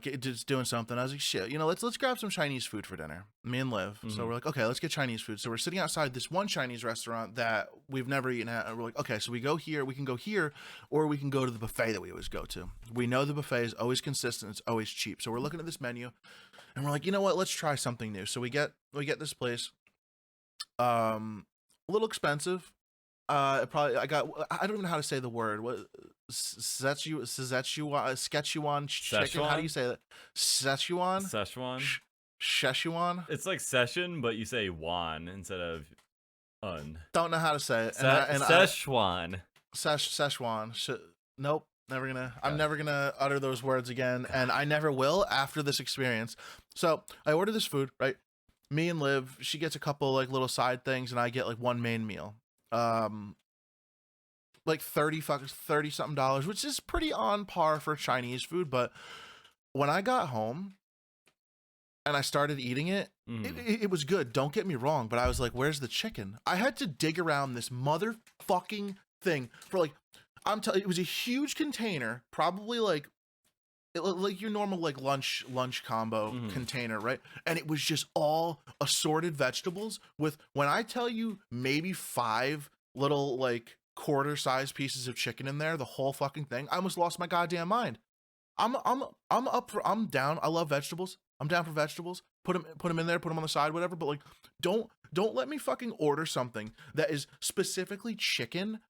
just doing something. I was like, shit, let's grab some Chinese food for dinner. Me and Liv. So we're like, okay, let's get Chinese food. So we're sitting outside this one Chinese restaurant that we've never eaten at, and we're like, okay, so we can go here, or we can go to the buffet that we always go to. We know the buffet is always consistent, it's always cheap. So we're looking at this menu, and we're like, you know what? Let's try something new. So we get this place, a little expensive. I don't even know how to say the word. What Szechuan chicken? How do you say that? Szechuan. Szechuan. It's like session, but you say wan instead of un. Don't know how to say it. Szechuan. Szechuan. Nope. Never gonna. I'm never gonna utter those words again, and I never will after this experience. So I order this food, right? Me and Liv, she gets a couple like little side things, and I get like one main meal. Like $30 something, which is pretty on par for Chinese food. But when I got home and I started eating it, it was good. Don't get me wrong, but I was like, "Where's the chicken?" I had to dig around this motherfucking thing for like, it was a huge container, probably like your normal like lunch combo container, right? And it was just all assorted vegetables with, when I tell you, maybe 5 little like quarter-sized pieces of chicken in there, the whole fucking thing. I almost lost my goddamn mind. I'm down. I love vegetables. I'm down for vegetables. Put them in there, put them on the side, whatever. But like, don't let me fucking order something that is specifically chicken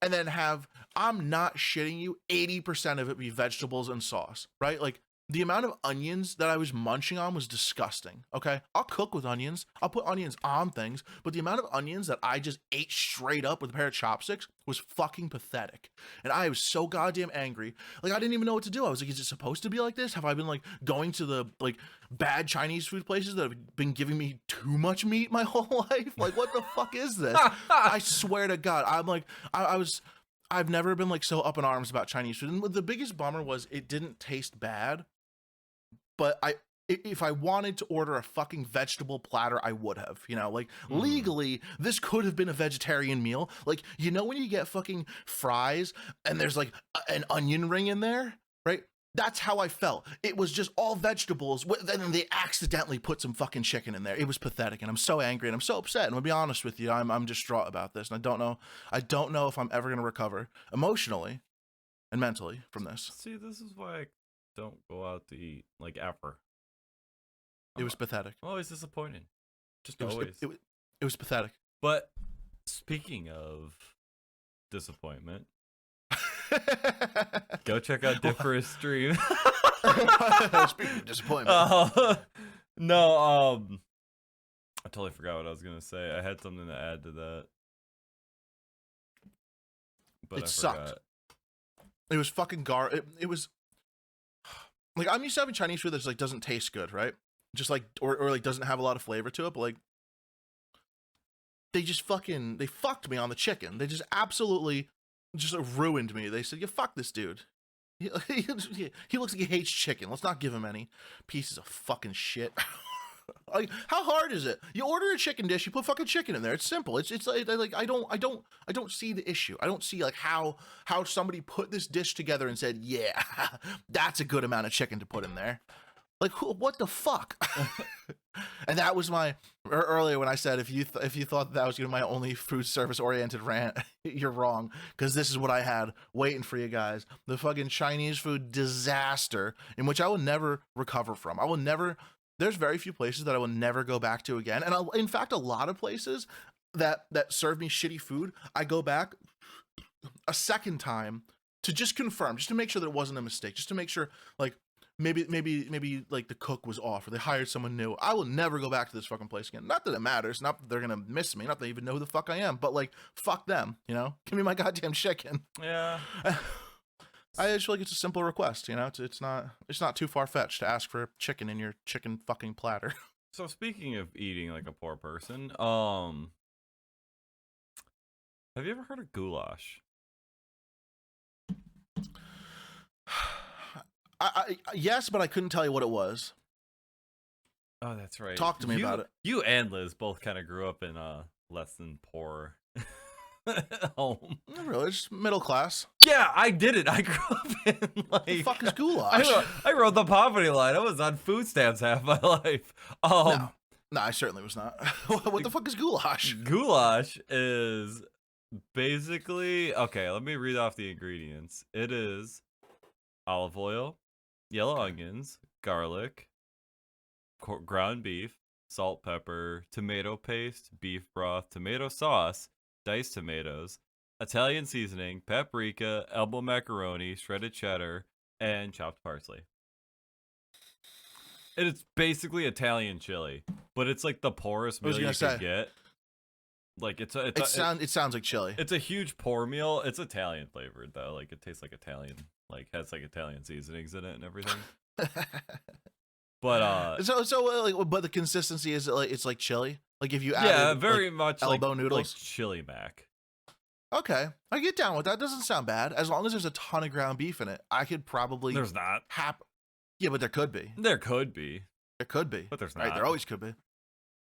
and then have, I'm not shitting you, 80% of it be vegetables and sauce, right? Like, the amount of onions that I was munching on was disgusting, okay? I'll cook with onions. I'll put onions on things, but the amount of onions that I just ate straight up with a pair of chopsticks was fucking pathetic. And I was so goddamn angry. Like, I didn't even know what to do. I was like, is it supposed to be like this? Have I been like going to the like bad Chinese food places that have been giving me too much meat my whole life? Like, what the fuck is this? I swear to God, I'm like, I've never been like so up in arms about Chinese food. And the biggest bummer was it didn't taste bad. But if I wanted to order a fucking vegetable platter, I would have, like legally, this could have been a vegetarian meal. Like, when you get fucking fries and there's like an onion ring in there, right? That's how I felt. It was just all vegetables. Then they accidentally put some fucking chicken in there. It was pathetic, and I'm so angry and I'm so upset. And I'll be honest with you, I'm distraught about this, and I don't know if I'm ever gonna recover emotionally and mentally from this. See, this is why I don't go out to eat like ever. It was pathetic. I'm always disappointed. Just It was, always. it was pathetic. But speaking of disappointment, go check out Differ's stream. Speaking of disappointment. No, I totally forgot what I was gonna say. I had something to add to that, but It I sucked. forgot. It was fucking it was like, I'm used to having Chinese food that's like doesn't taste good, right? Just like or like doesn't have a lot of flavor to it, but like they fucked me on the chicken. They just absolutely just ruined me. They said, "You fuck this dude. He looks like he hates chicken. Let's not give him any pieces of fucking shit." Like, how hard is it? You order a chicken dish, you put fucking chicken in there. It's simple. It's like I don't see the issue. I don't see like how somebody put this dish together and said, "Yeah, that's a good amount of chicken to put in there." Like, what the fuck? And that was my earlier when I said if you thought that was gonna be my only food service oriented rant, you're wrong, because this is what I had waiting for you guys: the fucking Chinese food disaster in which I will never recover from. I will never. There's very few places that I will never go back to again, and in fact, a lot of places that serve me shitty food, I go back a second time to just confirm, just to make sure that it wasn't a mistake, just to make sure like. Maybe like the cook was off or they hired someone new. I will never go back to this fucking place again. Not that it matters. Not that they're gonna miss me. Not that they even know who the fuck I am. But like, fuck them. You know, give me my goddamn chicken. Yeah. I just feel like it's a simple request. You know, it's not too far fetched to ask for chicken in your chicken fucking platter. So speaking of eating like a poor person, have you ever heard of goulash? Yes, but I couldn't tell you what it was. Oh, that's right. Talk to me about it. You and Liz both kind of grew up in less than poor home. Not really, just middle class. Yeah, I did it. I grew up in like. The fuck is goulash? I rode the poverty line. I was on food stamps half my life. No, I certainly was not. What the fuck is goulash? Goulash is basically okay. Let me read off the ingredients. It is olive oil, yellow onions, garlic, ground beef, salt, pepper, tomato paste, beef broth, tomato sauce, diced tomatoes, Italian seasoning, paprika, elbow macaroni, shredded cheddar, and chopped parsley. It's basically Italian chili, but it's like the poorest meal you could get. Like it sounds like chili. It's a huge pour meal. It's Italian flavored though. Like it tastes like Italian. Like has like Italian seasonings in it and everything. But but the consistency is like it's like chili. Like if you add very much elbow like, noodles, like chili mac. Okay, I get down with that. Doesn't sound bad as long as there's a ton of ground beef in it. I could probably. There's not. Yeah, but there could be. There could be. There could be. But there's not. Right, there always could be.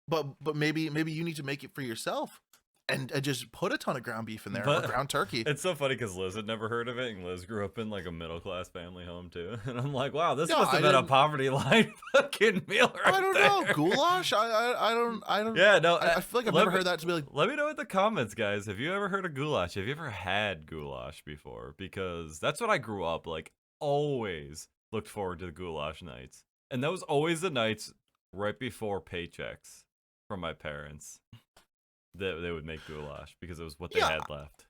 But maybe you need to make it for yourself. And just put a ton of ground beef in there, or ground turkey. It's so funny because Liz had never heard of it, and Liz grew up in like a middle class family home too. And I'm like, wow, this must have been a poverty line fucking meal right I don't know, goulash. I don't. Yeah, no, I feel like I've never heard that to be like. Let me know in the comments, guys. Have you ever heard of goulash? Have you ever had goulash before? Because that's what I grew up like. Always looked forward to the goulash nights, and that was always the nights right before paychecks from my parents. They would make goulash because it was what they had left.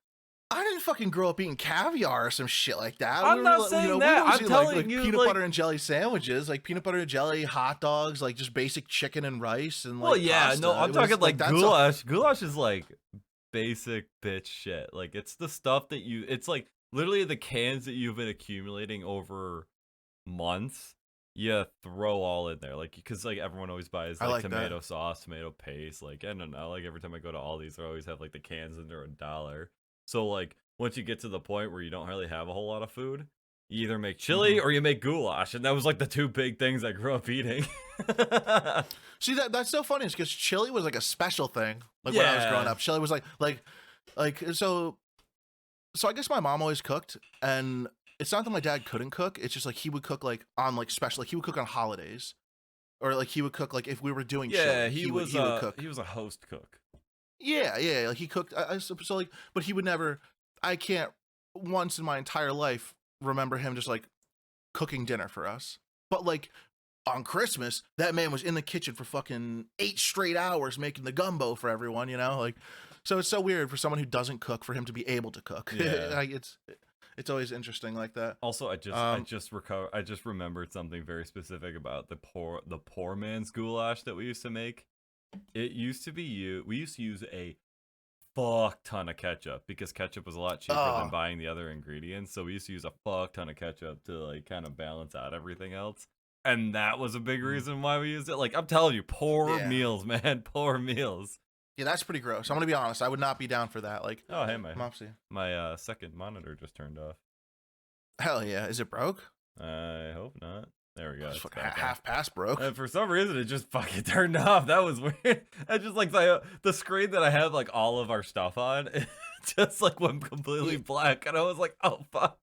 I didn't fucking grow up eating caviar or some shit like that. I'm not saying that. I'm telling you, peanut butter and jelly sandwiches, like peanut butter and jelly hot dogs, like just basic chicken and rice and like. Well, yeah, pasta. No, I'm talking like goulash. Goulash is like basic bitch shit. Like it's the stuff that it's like literally the cans that you've been accumulating over months. You throw all in there, like because like everyone always buys like tomato sauce, tomato paste. Like I don't know, like every time I go to Aldi's, they always have like the cans and they're $1. So like once you get to the point where you don't really have a whole lot of food, you either make chili or you make goulash, and that was like the two big things I grew up eating. See that's so funny, is because chili was like a special thing. Like when I was growing up, chili was like so. I guess my mom always cooked, and it's not that my dad couldn't cook. It's just like he would cook like on like special, like he would cook on holidays, or like he would cook like if we were doing Yeah, chili, he would cook. he was a host cook. Yeah, like he cooked. So like, but he would never. I can't once in my entire life remember him just like cooking dinner for us. But like on Christmas, that man was in the kitchen for fucking 8 straight hours making the gumbo for everyone. You know, like so it's so weird for someone who doesn't cook for him to be able to cook. Yeah. Like it's always interesting like that. Also, I just remembered something very specific about the poor man's goulash that we used to make. It used to be we used to use a fuck ton of ketchup because ketchup was a lot cheaper than buying the other ingredients. So we used to use a fuck ton of ketchup to like kind of balance out everything else. And that was a big reason why we used it. Like I'm telling you, poor meals, man, poor meals. Yeah, that's pretty gross. I'm gonna be honest. I would not be down for that. Like, oh hey, my second monitor just turned off. Hell yeah, is it broke? I hope not. There we go. It's half past broke. And for some reason, it just fucking turned off. That was weird. I just like the screen that I had like all of our stuff on, it just like went completely black, and I was like, oh fuck.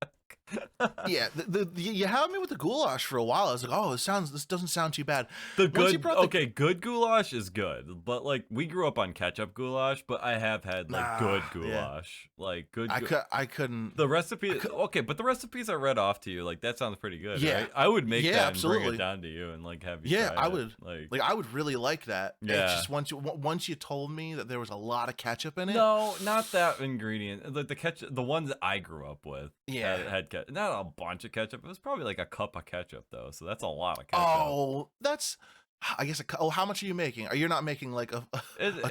Yeah, you had me with the goulash for a while. I was like, oh, this doesn't sound too bad. Good goulash is good, but like we grew up on ketchup goulash, but I have had like good goulash, like good. I couldn't. The recipe, but the recipes I read off to you, like that sounds pretty good. Yeah, right? I would make that and bring it down to you and like have you. Yeah, try I would. Like I would really like that. Yeah. It's just once you told me that there was a lot of ketchup in it. No, not that ingredient. Like the ketchup, the ones that I grew up with. Yeah, had ketchup. Not a bunch of ketchup. It was probably like a cup of ketchup though, so that's a lot of ketchup. Oh, that's. I guess how much are you making? Are you not making like a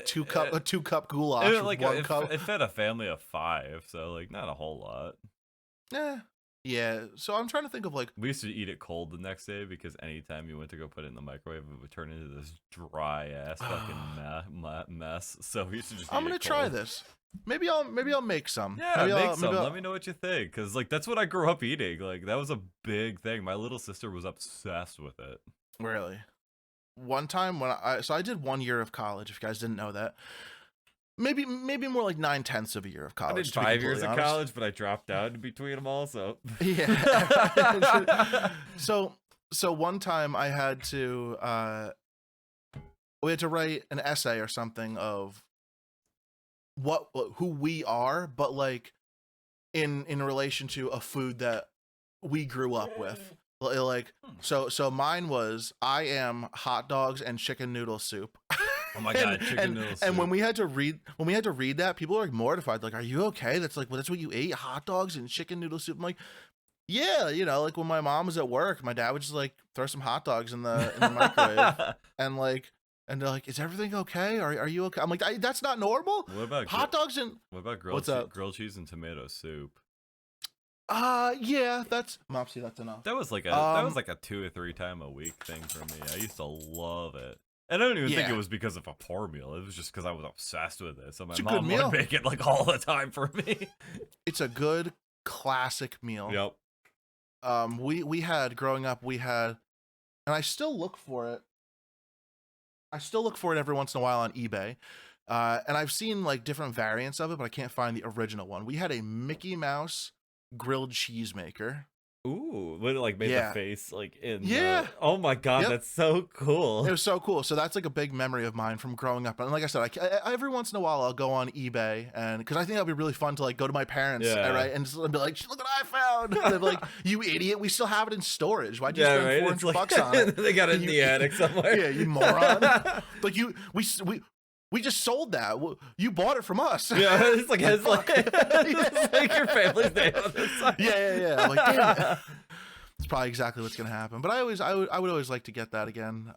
2 cup goulash with like 1 cup? It fed a family of 5, so like not a whole lot. Yeah. So I'm trying to think of like we used to eat it cold the next day because anytime you went to go put it in the microwave, it would turn into this dry ass fucking mess. So we used to just. I'm gonna try this. Maybe I'll make some. Yeah, make some. Let me know what you think, because like that's what I grew up eating. Like that was a big thing. My little sister was obsessed with it. Really? One time when I did 1 year of college. If you guys didn't know that, maybe more like 9/10 of a year of college. I did 5 years of college, but I dropped out in between them all. So yeah. So one time I had to we had to write an essay or something of who we are, but like in relation to a food that we grew up with. Like so mine was I am hot dogs and chicken noodle soup. Oh my god, chicken noodle soup. And when we had to read that, people were like mortified, like, are you okay? That's like, well, that's what you ate, hot dogs and chicken noodle soup. I'm like, yeah, you know, like when my mom was at work, my dad would just like throw some hot dogs in the microwave and they're like, is everything okay? Are you okay? I'm like, that's not normal. What about hot dogs and what about grilled cheese and tomato soup? Yeah, that's Mopsy, that's enough. That was like a 2 or 3 time a week thing for me. I used to love it. And I don't even think it was because of a poor meal. It was just because I was obsessed with it. So my mom would make it like all the time for me. It's a good classic meal. Yep. We had growing up, and I still look for it. Every once in a while on eBay. And I've seen like different variants of it, but I can't find the original one. We had a Mickey Mouse grilled cheese maker. Ooh, would it like made the face like in oh my god, that's so cool. It was so cool. So that's like a big memory of mine from growing up. And like I said, every once in a while I'll go on eBay, and because I think that'd be really fun to like go to my parents, right, and just be like, look what I found. And they're like, you idiot, we still have it in storage. Why'd you spend $400 on it? They got it in the attic somewhere. Yeah, you moron. Like we just sold that. You bought it from us. Yeah, it's like it's like your family's name on this side. Yeah. I'm like, damn it. It's probably exactly what's gonna happen. But I would always like to get that again.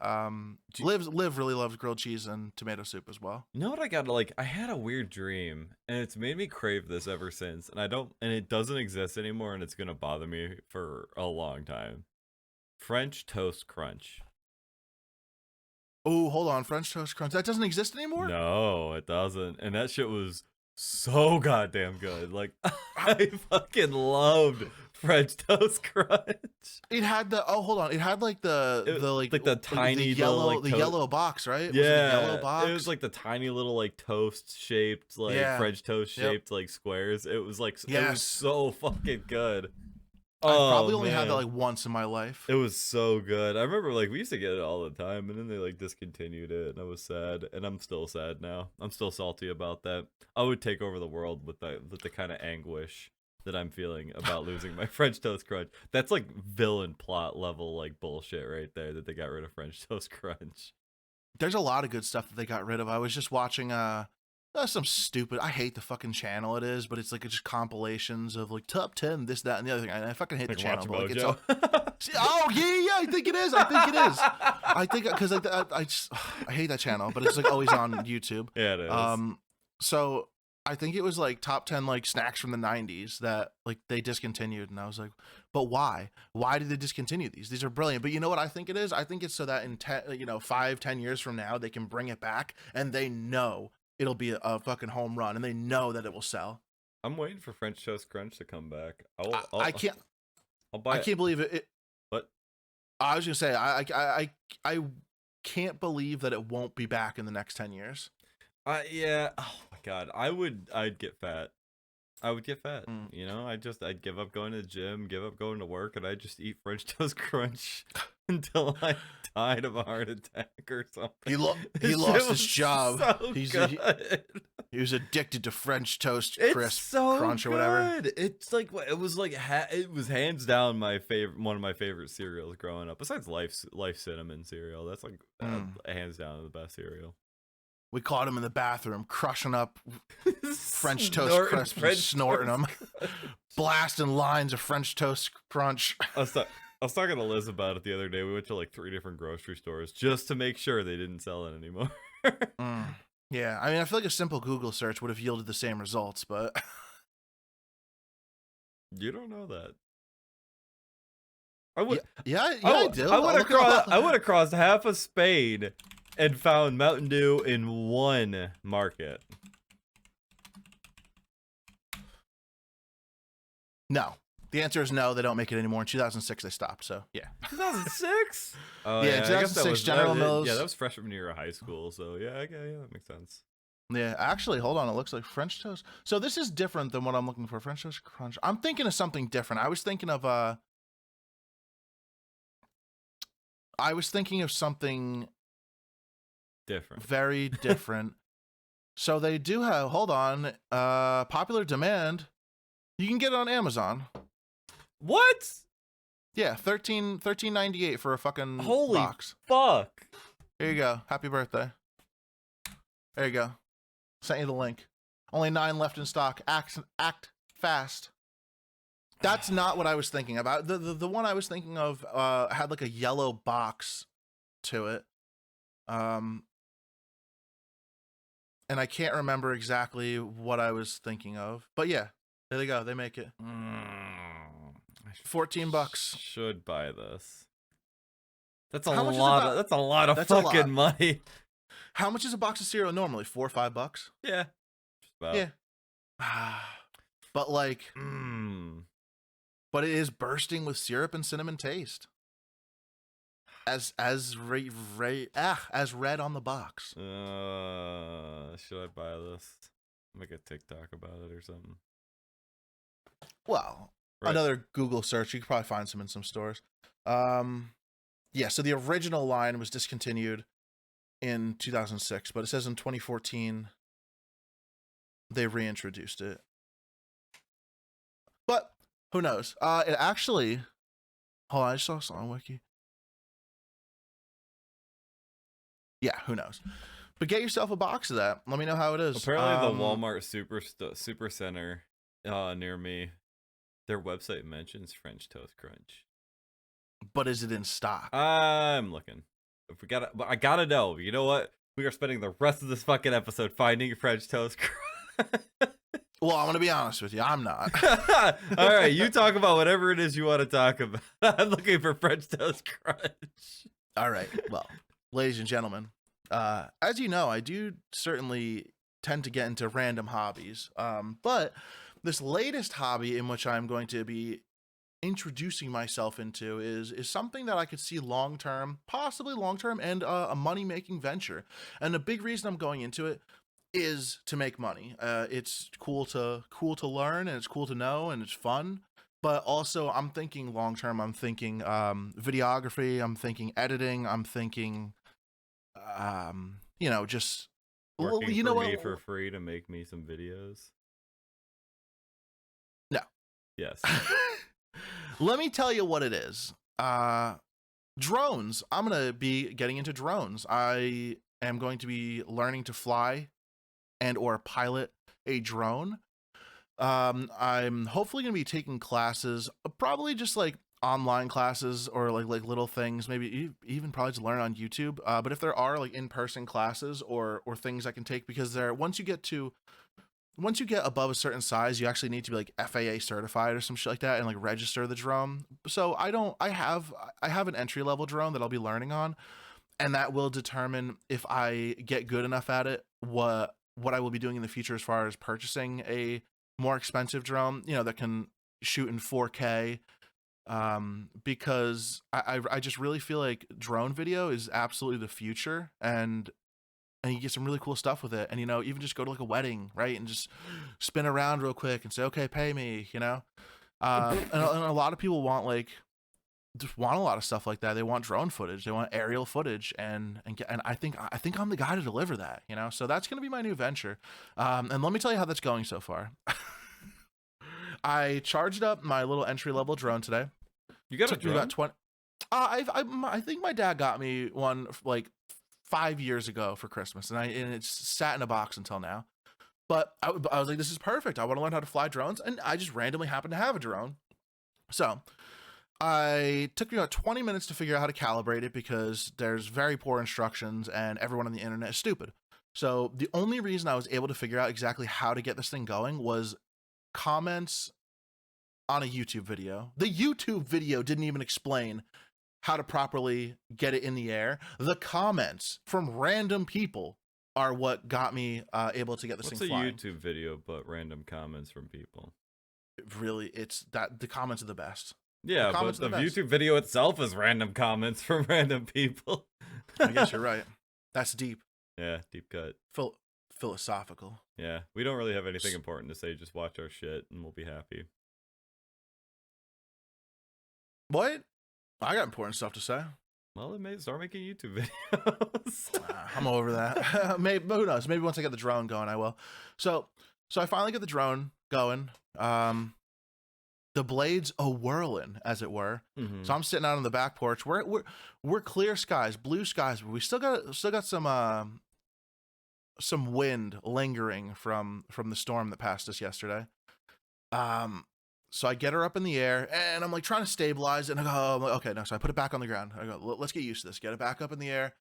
Liv really loves grilled cheese and tomato soup as well. You know what I got? Like I had a weird dream, and it's made me crave this ever since. And it doesn't exist anymore, and it's gonna bother me for a long time. French toast crunch. Oh, hold on. French toast crunch. That doesn't exist anymore? No, it doesn't. And that shit was so goddamn good. Like, I fucking loved French toast crunch. It had hold on. It had like the tiny yellow, little yellow box, right? Yeah. Yellow box. It was like the tiny little like toast shaped, like French toast shaped like squares. It was like, it was so fucking good. I've Oh probably only had that man, like once in my life. it was so good. I remember like we used to get it all the time, and then they like discontinued it, and I was sad, and I'm still sad now. I'm still salty about that. I would take over the world with the kind of anguish that I'm feeling about losing my French toast crunch. That's like villain plot level like bullshit right there that they got rid of French toast crunch. There's a lot of good stuff that they got rid of. I was just watching some stupid, I hate the fucking channel it is, but it's like just compilations of like top 10 this, that, and the other thing. I fucking hate Like the channel, Watch but like Mojo. oh yeah, I think it is. I think because I hate that channel, but it's like always on YouTube. Yeah, it is. So I think it was like top 10 like snacks from the 90s that like they discontinued, and I was like, but why? Why did they discontinue these? These are brilliant. But you know what I think it is? I think it's so that in 5-10 years from now they can bring it back, and they know it'll be a fucking home run, and they know that it will sell. I'm waiting for French toast crunch to come back. I can't. I'll buy I can't believe it. What? I was gonna say I can't believe that it won't be back in the next 10 years. Yeah. Oh my god. I'd get fat. I would get fat. Mm. You know, I'd give up going to the gym, give up going to work, and I'd just eat French toast crunch until I died of a heart attack or something. He lost Shit his was job. So He was addicted to French toast crisp crunch or whatever. It's like it was like it was hands down one of my favorite cereals growing up. Besides Life cinnamon cereal, that's like hands down the best cereal. We caught him in the bathroom crushing up French toast Snorting crisps and snorting them, blasting lines of French toast crunch. I was talking to Liz about it the other day. We went to like 3 different grocery stores just to make sure they didn't sell it anymore. Yeah, I mean, I feel like a simple Google search would have yielded the same results, but you don't know that. I would. I do. I went across half of Spain and found Mountain Dew in one market. No. The answer is no, they don't make it anymore. In 2006, they stopped, so yeah. 2006? Oh, yeah, 2006, General Mills. Yeah, that was freshman year of high school, so yeah, that makes sense. Yeah, actually, hold on. It looks like French toast. So this is different than what I'm looking for. French toast crunch. I'm thinking of something different. I was thinking of something different. Very different. So they do have, hold on, popular demand. You can get it on Amazon. What? Yeah, $13.98 for a fucking Holy box. Fuck. Here you go. Happy birthday. There you go. Sent you the link. Only 9 left in stock. Act fast. That's not what I was thinking about. The one I was thinking of had like a yellow box to it. And I can't remember exactly what I was thinking of. But yeah, there they go. They make it. $14. Should buy this. That's a lot. That's a lot of fucking money. How much is a box of cereal normally? $4 or $5? Yeah. Just about. Yeah. But like, but it is bursting with syrup and cinnamon taste. As read on the box. Should I buy this? Make a TikTok about it or something. Well, another Google search. You could probably find some in some stores. Yeah. So the original line was discontinued in 2006, but it says in 2014 they reintroduced it. But who knows? It actually. Hold on, I just saw something on Wiki. Yeah, who knows? But get yourself a box of that. Let me know how it is. Apparently, the Walmart Super Center near me, their website mentions French Toast Crunch. But is it in stock? I'm looking. I gotta know. You know what? We are spending the rest of this fucking episode finding French Toast Crunch. Well, I'm gonna be honest with you. I'm not. All right, you talk about whatever it is you want to talk about. I'm looking for French Toast Crunch. All right. Well, ladies and gentlemen, as you know, I do certainly tend to get into random hobbies. But this latest hobby in which I'm going to be introducing myself into is something that I could see long-term, possibly long-term, and a money-making venture. And the big reason I'm going into it is to make money. It's cool to learn, and it's cool to know, and it's fun. but also I'm thinking long term. I'm thinking videography. I'm thinking editing. I'm thinking, just Working you for know me for what? free to make me some videos. No. Yes. Let me tell you what it is. Drones. I'm gonna be getting into drones. I am going to be learning to fly and or pilot a drone. I'm hopefully gonna be taking classes, probably just like online classes or like little things, maybe even probably to learn on YouTube. But if there are like in-person classes or things I can take, because there once you get above a certain size, you actually need to be like FAA certified or some shit like that and like register the drone. So I have an entry level drone that I'll be learning on, and that will determine if I get good enough at it, what I will be doing in the future as far as purchasing a more expensive drone, that can shoot in 4K. Because I just really feel like drone video is absolutely the future, and you get some really cool stuff with it. And even just go to like a wedding, right, and just spin around real quick and say, okay, pay me. And a lot of people want just want a lot of stuff like that. They want drone footage, they want aerial footage, and I think I'm the guy to deliver that. So that's going to be my new venture. And let me tell you how that's going so far. I charged up my little entry level drone today. You got a Took me about drone? 20. I think my dad got me one like 5 years ago for Christmas, and it's sat in a box until now. But I was like, this is perfect. I want to learn how to fly drones, and I just randomly happened to have a drone. So I took me about 20 minutes to figure out how to calibrate it, because there's very poor instructions and everyone on the internet is stupid. So the only reason I was able to figure out exactly how to get this thing going was comments on a YouTube video. The YouTube video didn't even explain how to properly get it in the air. The comments from random people are what got me able to get this What's thing a flying. YouTube video but random comments from people? Really, it's that the comments are the best. The Yeah, but comments are the the best. YouTube video itself is random comments from random people. I guess you're right. That's deep. Yeah, deep cut. Philosophical. Yeah, we don't really have anything important to say. Just watch our shit and we'll be happy. What? I got important stuff to say. Well, it may start making YouTube videos. I'm over that. Maybe, who knows? Maybe once I get the drone going, I will. So I finally get the drone going. The blades a whirling, as it were. Mm-hmm. So I'm sitting out on the back porch. We're clear skies, blue skies, but we still got some wind lingering from the storm that passed us yesterday. So I get her up in the air, and I'm like trying to stabilize it, and I'm like, okay, no. So I put it back on the ground. I go, let's get used to this. Get it back up in the air,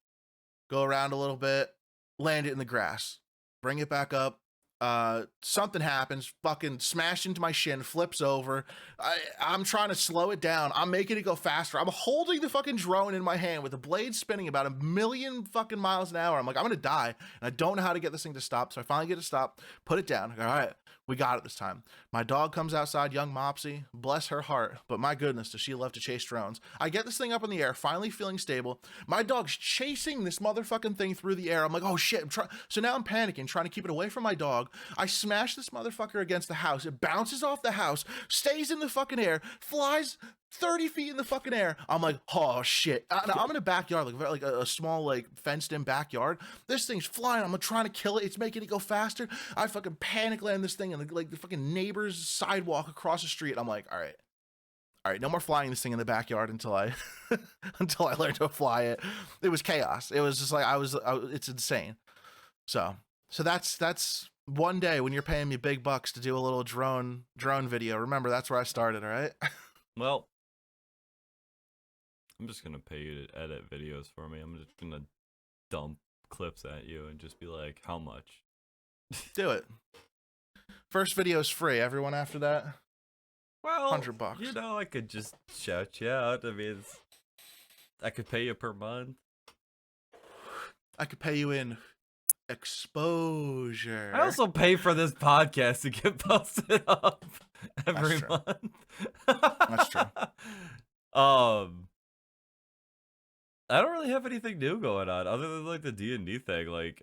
go around a little bit, land it in the grass, bring it back up. Something happens, fucking smashed into my shin, flips over. I'm trying to slow it down. I'm making it go faster. I'm holding the fucking drone in my hand with the blade spinning about 1,000,000 fucking miles an hour. I'm like, I'm gonna die, and I don't know how to get this thing to stop. So I finally get it to stop, put it down. I go, all right, we got it this time. My dog comes outside, young Mopsy, bless her heart, but my goodness, does she love to chase drones. I get this thing up in the air, finally feeling stable. My dog's chasing this motherfucking thing through the air. I'm like, oh shit. So now I'm panicking, trying to keep it away from my dog. I smash this motherfucker against the house. It bounces off the house, stays in the fucking air, flies 30 feet in the fucking air. I'm like, oh shit. I'm in a backyard, like a small, like fenced in backyard. This thing's flying. I'm trying to kill it. It's making it go faster. I fucking panic land this thing in the fucking neighbor's sidewalk across the street. I'm like, all right, no more flying this thing in the backyard until I until I learn to fly it. It was chaos. It was just like it's insane. So that's one day when you're paying me big bucks to do a little drone video. Remember, that's where I started, all right? Well, I'm just gonna pay you to edit videos for me. I'm just gonna dump clips at you and just be like, how much? Do it. First video is free. Everyone after that, Well, $100. you know, I could just shout you out. I mean, I could pay you per month. I could pay you in exposure. I also pay for this podcast to get posted up every true. month. That's true. I don't really have anything new going on other than like the D&D thing. Like,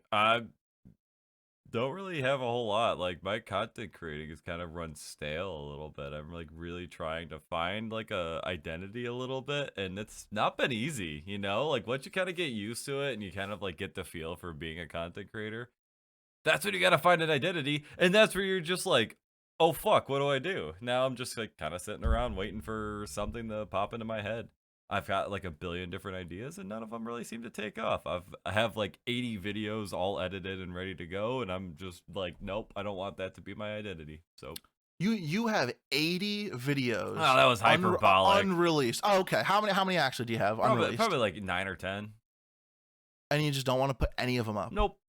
Don't really have a whole lot. Like my content creating has kind of run stale a little bit. I'm like really trying to find like a identity a little bit, and it's not been easy, you know? Like once you kind of get used to it and you kind of like get the feel for being a content creator, that's when you got to find an identity, and that's where you're just like, oh fuck, what do I do? Now I'm just like kind of sitting around waiting for something to pop into my head. I've got like a billion different ideas and none of them really seem to take off. I have like 80 videos all edited and ready to go, and I'm just like, nope, I don't want that to be my identity. So You have 80 videos. oh, that was hyperbolic. Unreleased. Oh, okay. How many actually do you have unreleased? Probably like 9 or 10. And you just don't want to put any of them up. Nope.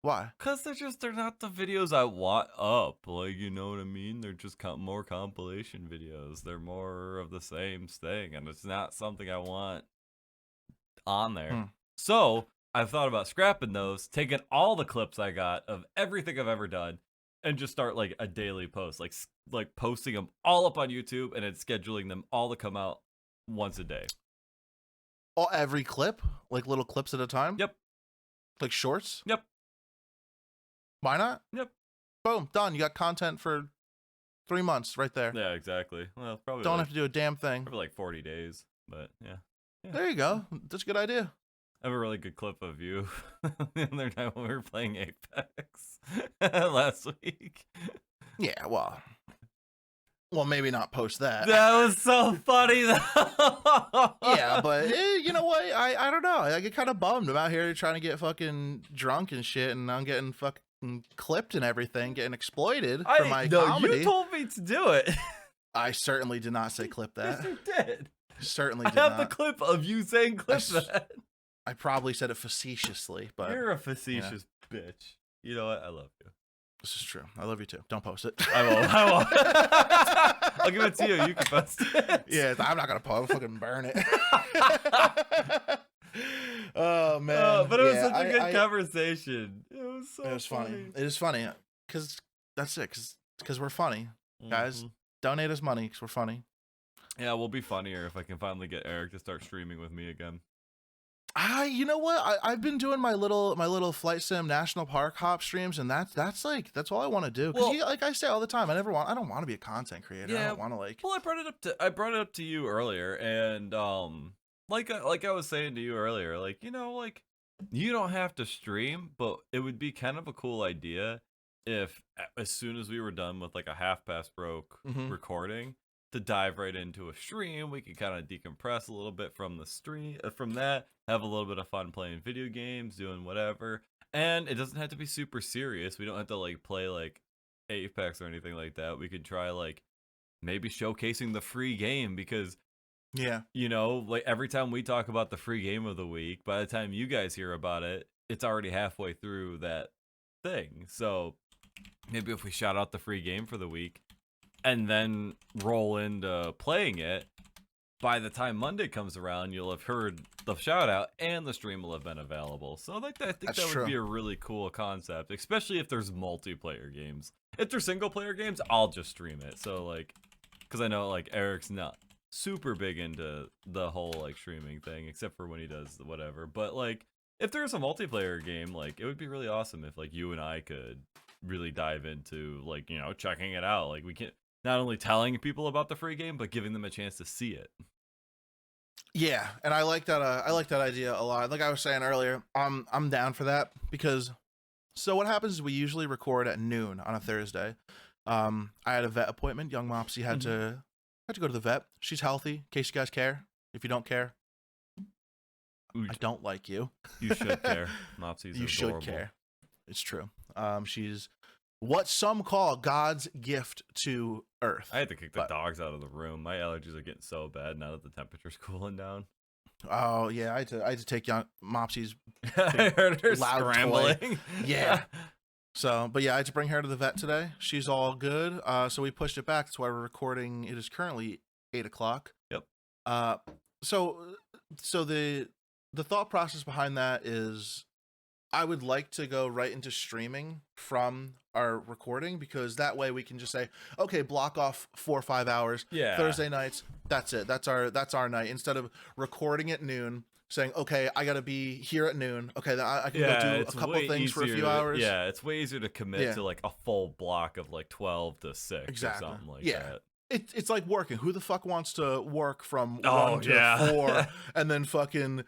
Why? Cause they're not the videos I want up. Like, you know what I mean? They're just more compilation videos. They're more of the same thing, and it's not something I want on there. So I've thought about scrapping those, taking all the clips I got of everything I've ever done, and just start like a daily post, like posting them all up on YouTube, and then scheduling them all to come out once a day. Every clip, like little clips at a time. Yep. Like shorts. Yep. Why not? Yep. Boom, done. You got content for 3 months right there. Yeah, exactly. Well, probably don't have to do a damn thing. Probably like 40 days, but yeah. There you go. That's a good idea. I have a really good clip of you the other night when we were playing Apex last week. Yeah, well, maybe not post that. That was so funny, though. Yeah, but you know what? I don't know. I get kind of bummed. I'm out here trying to get fucking drunk and shit, and I'm getting fucking clipped and everything, getting exploited for my comedy. You told me to do it. I certainly did not say clip that. Yes, you did. Certainly did I have not. the clip of you saying clip that. I probably said it facetiously, but you're a facetious bitch. You know what? I love you. This is true. I love you too. Don't post it. I won't. I'll give it to you. You can post it. Yeah, I'm not gonna post. I'll fucking burn it. Oh man! But it was such a good conversation. It was so. It was funny. It is funny because that's it. Because we're funny, guys. Donate us money because we're funny. Yeah, we'll be funnier if I can finally get Eric to start streaming with me again. You know what? I've been doing my little Flight Sim National Park hop streams, and that's all I want to do. Because like I say all the time, I don't want to be a content creator. Yeah, I don't want to like. Well, I brought it up to you earlier, and like I was saying to you earlier, like you know, like you don't have to stream, but it would be kind of a cool idea if as soon as we were done with like a half past broke recording, to dive right into a stream. We could kind of decompress a little bit from the stream, from that, have a little bit of fun playing video games, doing whatever. And it doesn't have to be super serious. We don't have to like play like Apex or anything like that. We could try like maybe showcasing the free game, because yeah, you know, like every time we talk about the free game of the week, by the time you guys hear about it, it's already halfway through that thing. So maybe if we shout out the free game for the week and then roll into playing it, by the time Monday comes around, you'll have heard the shout out and the stream will have been available. So like I think that would be a really cool concept, especially if there's multiplayer games. If there's single player games, I'll just stream it. So like, because I know like Eric's not super big into the whole like streaming thing, except for when he does whatever. But like, if there's a multiplayer game, like it would be really awesome if like you and I could really dive into like, you know, checking it out. Like we can not only telling people about the free game, but giving them a chance to see it. Yeah, and I like that. I like that idea a lot. Like I was saying earlier, I'm down for that, because so what happens is we usually record at noon on a Thursday. I had a vet appointment. Young Mopsy had to go to the vet. She's healthy. In case you guys care. If you don't care, I don't like you. You should care. Mopsy's you adorable. should care. It's true. She's what some call God's gift to Earth. I had to kick the dogs out of the room. My allergies are getting so bad now that the temperature's cooling down. Oh yeah, I had to take young Mopsy's I heard her loud scrambling. Toy. Yeah. So, but yeah, I had to bring her to the vet today. She's all good. So we pushed it back. That's why we're recording. It is currently 8:00. Yep. So the thought process behind that is, I would like to go right into streaming from our recording, because that way we can just say, okay, block off 4 or 5 hours. Yeah. Thursday nights. That's it. That's our night. Instead of recording at noon, saying, okay, I gotta be here at noon. Okay, then I can go Yeah, do a it's couple way things for a easier few to, hours. yeah, it's way easier to commit Yeah, to like a full block of like 12 to 6 or exactly. something like Yeah. that. It's like working. Who the fuck wants to work from Oh 1 to yeah. 4 and then fucking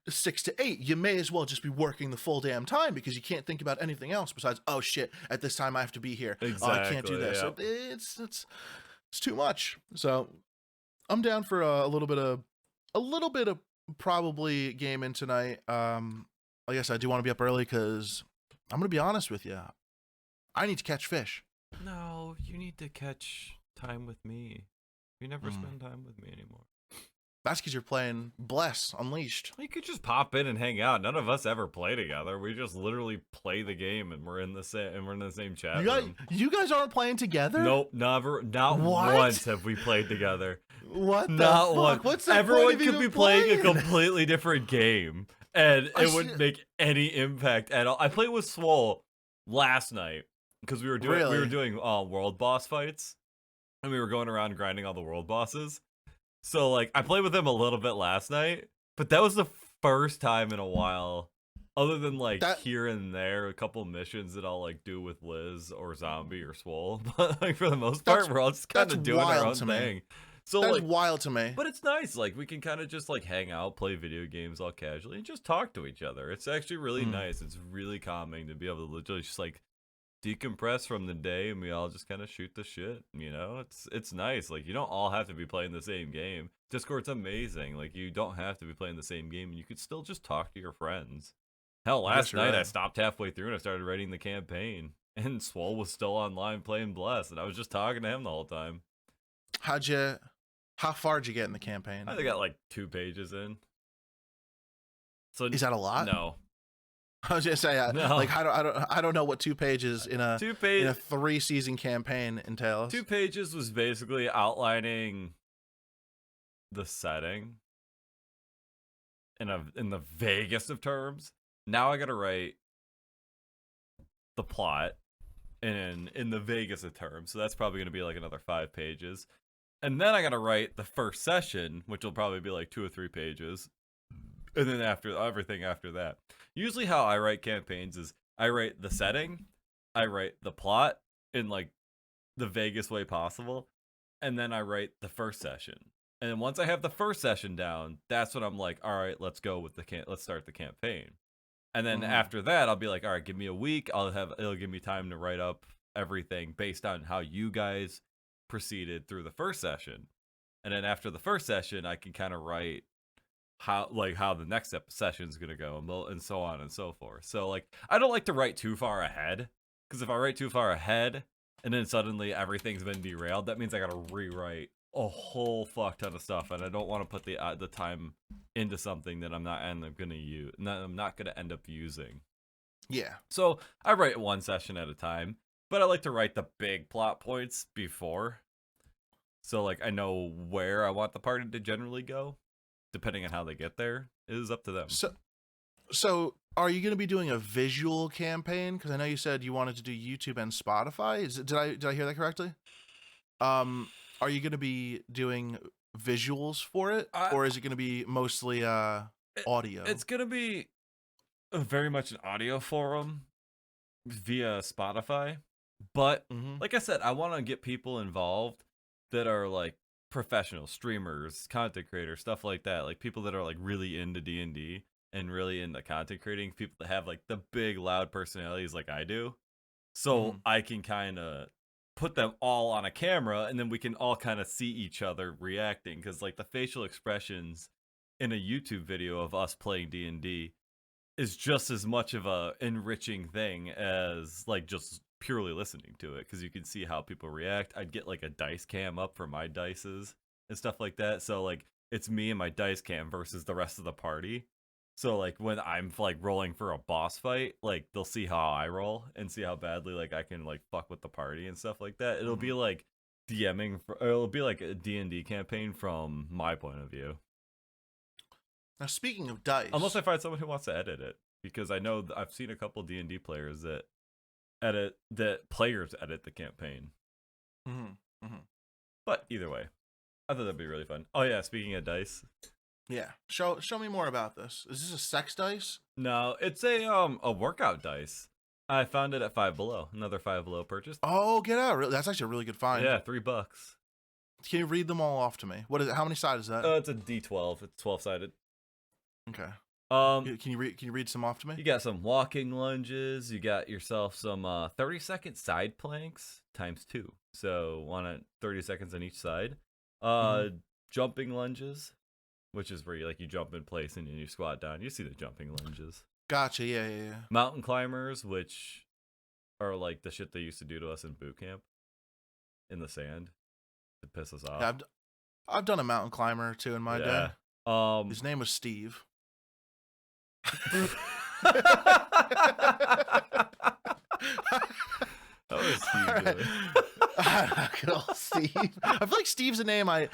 6 to 8? You may as well just be working the full damn time because you can't think about anything else besides, oh shit, at this time I have to be here. Oh, I can't do Exactly. this. Yeah. It's too much. So I'm down for a little bit of probably gaming tonight. Like I said, I do want to be up early because I'm gonna be honest with you. I need to catch fish. No, you need to catch time with me. You never spend time with me anymore. That's because you're playing Bless Unleashed. You could just pop in and hang out. None of us ever play together. We just literally play the game, and we're in the same chat room. You guys aren't playing together? Nope, never. Not What? once have we played together. What the Not fuck? one. What's the Everyone point of could even be playing a playing? completely different game, and I it wouldn't make any impact at all. I played with Swole last night because we were doing world boss fights, and we were going around grinding all the world bosses. So like I played with him a little bit last night, but that was the first time in a while, other than like here and there, a couple missions that I'll like do with Liz or Zombie or Swole. But like for the most part, we're all just kind of doing our own thing. So that's like wild to me. But it's nice. Like we can kind of just like hang out, play video games all casually, and just talk to each other. It's actually really nice. It's really calming to be able to literally just like decompress from the day, and we all just kind of shoot the shit. You know, it's nice. Like you don't all have to be playing the same game. Discord's amazing. Like you don't have to be playing the same game, and you could still just talk to your friends. Hell, last night I stopped halfway through and I started writing the campaign, and Swole was still online playing Bless, and I was just talking to him the whole time. How far did you get in the campaign? I got like 2 pages in. So is that a lot? No. I was gonna say, no. Like I don't know what 2 pages in a 3-season campaign entails. 2 pages was basically outlining the setting in the vaguest of terms. Now I gotta write the plot in the vaguest of terms, so that's probably gonna be like another 5 pages, and then I gotta write the first session, which will probably be like 2 or 3 pages. And then everything after that. Usually how I write campaigns is I write the setting, I write the plot in like the vaguest way possible, and then I write the first session. And then once I have the first session down, that's when I'm like, all right, let's go with let's start the campaign. And then after that, I'll be like, all right, give me a week. It'll give me time to write up everything based on how you guys proceeded through the first session. And then after the first session, I can kind of write how the next session is gonna go, and so on and so forth. So like I don't like to write too far ahead, because if I write too far ahead and then suddenly everything's been derailed, that means I gotta rewrite a whole fuck ton of stuff, and I don't want to put the time into something that I'm not gonna end up using. Yeah. So I write 1 session at a time, but I like to write the big plot points before, so like I know where I want the party to generally go. Depending on how they get there, it is up to them. So are you going to be doing a visual campaign? Because I know you said you wanted to do YouTube and Spotify. Did I hear that correctly? Are you going to be doing visuals for it, or is it going to be mostly audio? It's going to be very much an audio forum via Spotify, but like I said, I want to get people involved that are like professional streamers, content creators, stuff like that, like people that are like really into D&D and really into content creating, people that have like the big loud personalities like I do, so I can kind of put them all on a camera, and then we can all kind of see each other reacting, because like the facial expressions in a YouTube video of us playing D&D is just as much of a enriching thing as like just purely listening to it, because you can see how people react. I'd get like a dice cam up for my dices and stuff like that, so like it's me and my dice cam versus the rest of the party. So like when I'm like rolling for a boss fight, like they'll see how I roll and see how badly like I can like fuck with the party and stuff like that. It'll be like it'll be like a D&D campaign from my point of view. Now speaking of dice, unless I find someone who wants to edit it, because I know I've seen a couple D&D players that players edit the campaign. But either way, I thought that'd be really fun. Oh yeah, speaking of dice, Yeah. Show me more about this. Is this a sex dice? No, it's a workout dice. I found it at Five Below. Another Five Below purchase. Oh, get out! Really, that's actually a really good find. Yeah, $3. Can you read them all off to me? What is it? How many sides is that? It's a D12. It's 12-sided. Okay. Um, Can you read some off to me? You got some walking lunges. You got yourself some 30-second side planks times 2. So 30 seconds on each side. Jumping lunges, which is where you jump in place and you squat down. You see the jumping lunges. Gotcha. Yeah. Mountain climbers, which are like the shit they used to do to us in boot camp in the sand to piss us off. Yeah, I've done a mountain climber or two in my day. His name was Steve. How is Steve doing? Good old Steve. I feel like Steve's a name I